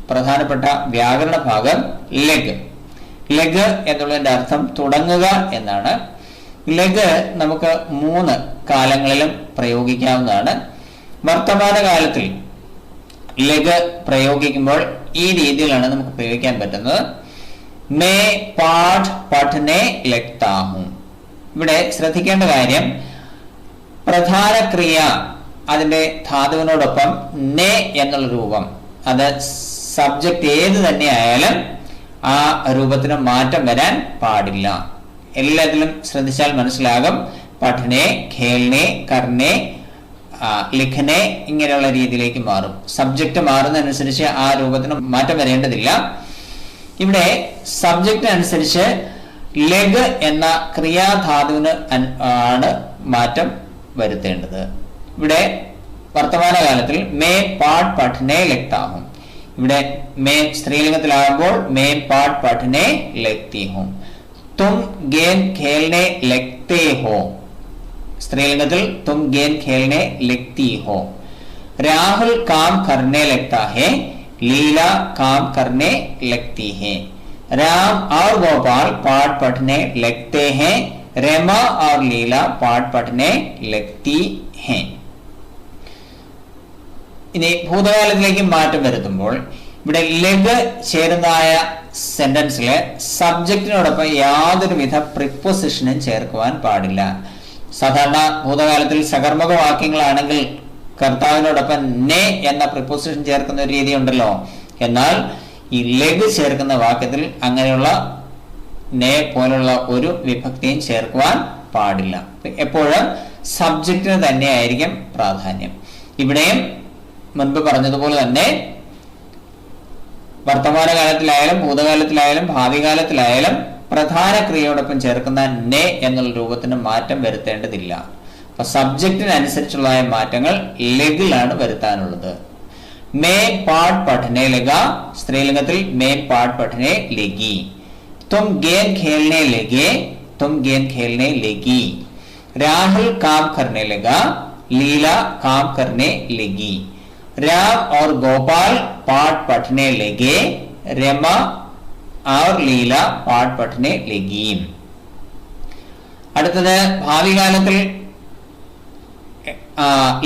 പ്രധാനപ്പെട്ട വ്യാകരണ ഭാഗം ലെഗ്. ലെഗ് എന്നുള്ളതിന്റെ അർത്ഥം തുടങ്ങുക എന്നാണ്. ലെഗ് നമുക്ക് 3 കാലങ്ങളിലും പ്രയോഗിക്കാവുന്നതാണ്. വർത്തമാനകാലത്തിൽ ലെഗ് പ്രയോഗിക്കുമ്പോൾ ഈ രീതിയിലാണ് നമുക്ക് പ്രയോഗിക്കാൻ പറ്റുന്നത്. മേ പാഠ് പഠനെ ലഗ്താ ഹൂം. ഇവിടെ ശ്രദ്ധിക്കേണ്ട കാര്യം, പ്രധാന ക്രിയ അതിന്റെ ധാതുവിനോടൊപ്പം നെ എന്നുള്ള രൂപം, അത് സബ്ജക്റ്റ് ഏത് തന്നെ ആയാലും ആ രൂപത്തിന് മാറ്റം വരാൻ പാടില്ല. എല്ലാത്തിലും ശ്രദ്ധിച്ചാൽ മനസ്സിലാകും. പഠനെ, ഖേൽനെ, കർനെ, ലിഖനെ ഇങ്ങനെയുള്ള രീതിയിലേക്ക് മാറും. സബ്ജക്റ്റ് മാറുന്നതനുസരിച്ച് ആ രൂപത്തിന് മാറ്റം വരേണ്ടതില്ല. ഇവിടെ സബ്ജക്റ്റിനനുസരിച്ച് ലെഗ് എന്ന ക്രിയാധാതുവിന് ആണ് മാറ്റം വരുത്തേണ്ടത്. ഇവിടെ വർത്തമാനകാലത്തിൽ മേ പാഠ് പഠനെ ലഗ്താഹും. ഇവിടെ മേ സ്ത്രീലിംഗത്തിലാകുമ്പോൾ മേ പാഠ് പഠനെ ലഗ്തി ഹൂം. തും ഗേം ഖേൽനെ ലഗ്തേ ഹോ. സ്ത്രീലിംഗത്തിൽ തും ഗേം ഖേൽനെ ലഗ്തി ഹോ. രാഹുൽ കാം കർനെ ലഗ്താ ഹേ. लीला काम करने लगती है. राम और गोपाल पाठ पढ़ने लगते हैं. रमा और लीला पाठ पढ़ने लगती हैं. ഇനി ഭൂതകാലത്തിലേക്ക് മാറ്റം വരുത്തുമ്പോൾ ഇവിടെ ലെഗ് ചേരുന്നതായ സെന്റൻസിലെ സബ്ജക്റ്റിനോടൊപ്പം യാതൊരുവിധ പ്രിപ്പോസിഷനും ചേർക്കുവാൻ പാടില്ല. സാധാരണ ഭൂതകാലത്തിൽ സകർമ്മക വാക്യങ്ങളാണെങ്കിൽ കർത്താവിനോടൊപ്പം നെ എന്ന പ്രിപ്പോസിഷൻ ചേർക്കുന്ന ഒരു രീതി ഉണ്ടല്ലോ. എന്നാൽ ഈ ലെഗ് ചേർക്കുന്ന വാക്യത്തിൽ അങ്ങനെയുള്ള നെ പോലുള്ള ഒരു വിഭക്തിയും ചേർക്കുവാൻ പാടില്ല. എപ്പോഴും സബ്ജക്റ്റിന് തന്നെയായിരിക്കും പ്രാധാന്യം. ഇവിടെയും മുൻപ് പറഞ്ഞതുപോലെ തന്നെ വർത്തമാനകാലത്തിലായാലും ഭൂതകാലത്തിലായാലും ഭാവി കാലത്തിലായാലും പ്രധാന ക്രിയയോടൊപ്പം ചേർക്കുന്ന നെ എന്നുള്ള രൂപത്തിന് മാറ്റം വരുത്തേണ്ടതില്ല. അപ്പൊ സബ്ജക്റ്റിനനുസരിച്ചുള്ള മാറ്റങ്ങൾ ലെഗിലാണ് വരുത്താനുള്ളത്. May പാഠ് പഠനെ Laga, സ്ത്രീലിംഗത്തിൽ may പാഠ് പഠനെ ലഗി. തും ഗേം ഖേൽനെ ലഗേ, തും ഗേം ഖേൽനെ ലഗി. രാഹുൽ काम करने लगा, लीला काम करने लगी. राम और गोपाल पाठ पढ़ने लगे, रमा और लीला पाठ पढ़ने लगी. അടുത്തത് ഭാവി കാലത്തിൽ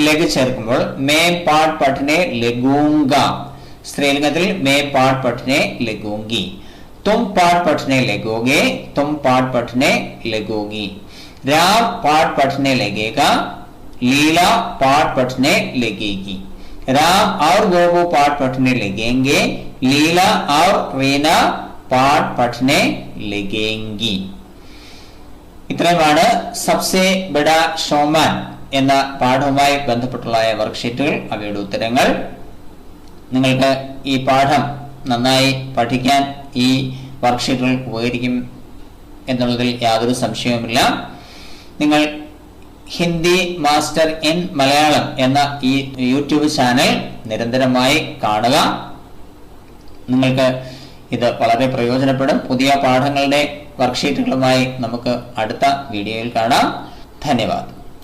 ലെഗ് ചേർക്കുമ്പോൾ മേ പാഠ് പഠനെ ലഗൂങ്ക. സ്ത്രീലിംഗത്തിൽ മേ പാഠ് പഠനെ ലഗൂങ്കി. തും പാഠ് പഠനെ ലഗോगे, തും പാഠ് പഠനെ ലഗോगी. राम पाठ पढ़ने लगेगा, लीला पाठ पढ़ने लगेगी. राम और गोपू पाठ पढ़ने लगेंगे, लीला और रीना पाठ पढ़ने लगेंगी. ഇത്രയുമാണ് സബ്സെ ബഡാ ഷോമാൻ എന്ന പാഠവുമായി ബന്ധപ്പെട്ടുള്ള വർക്ക്ഷീറ്റുകൾ, അവയുടെ ഉത്തരങ്ങൾ. നിങ്ങൾക്ക് ഈ പാഠം നന്നായി പഠിക്കാൻ ഈ വർക്ക്ഷീറ്റുകൾ ഉപകരിക്കും എന്നുള്ളതിൽ യാതൊരു സംശയവുമില്ല. നിങ്ങൾ ഹിന്ദി മാസ്റ്റർ ഇൻ മലയാളം എന്ന ഈ യൂട്യൂബ് ചാനൽ നിരന്തരമായി കാണുക. നിങ്ങൾക്ക് ഇത് വളരെ പ്രയോജനപ്പെടും. പുതിയ പാഠങ്ങളുടെ വർക്ക്ഷീറ്റുകളുമായി നമുക്ക് അടുത്ത വീഡിയോയിൽ കാണാം. ധന്യവാദം.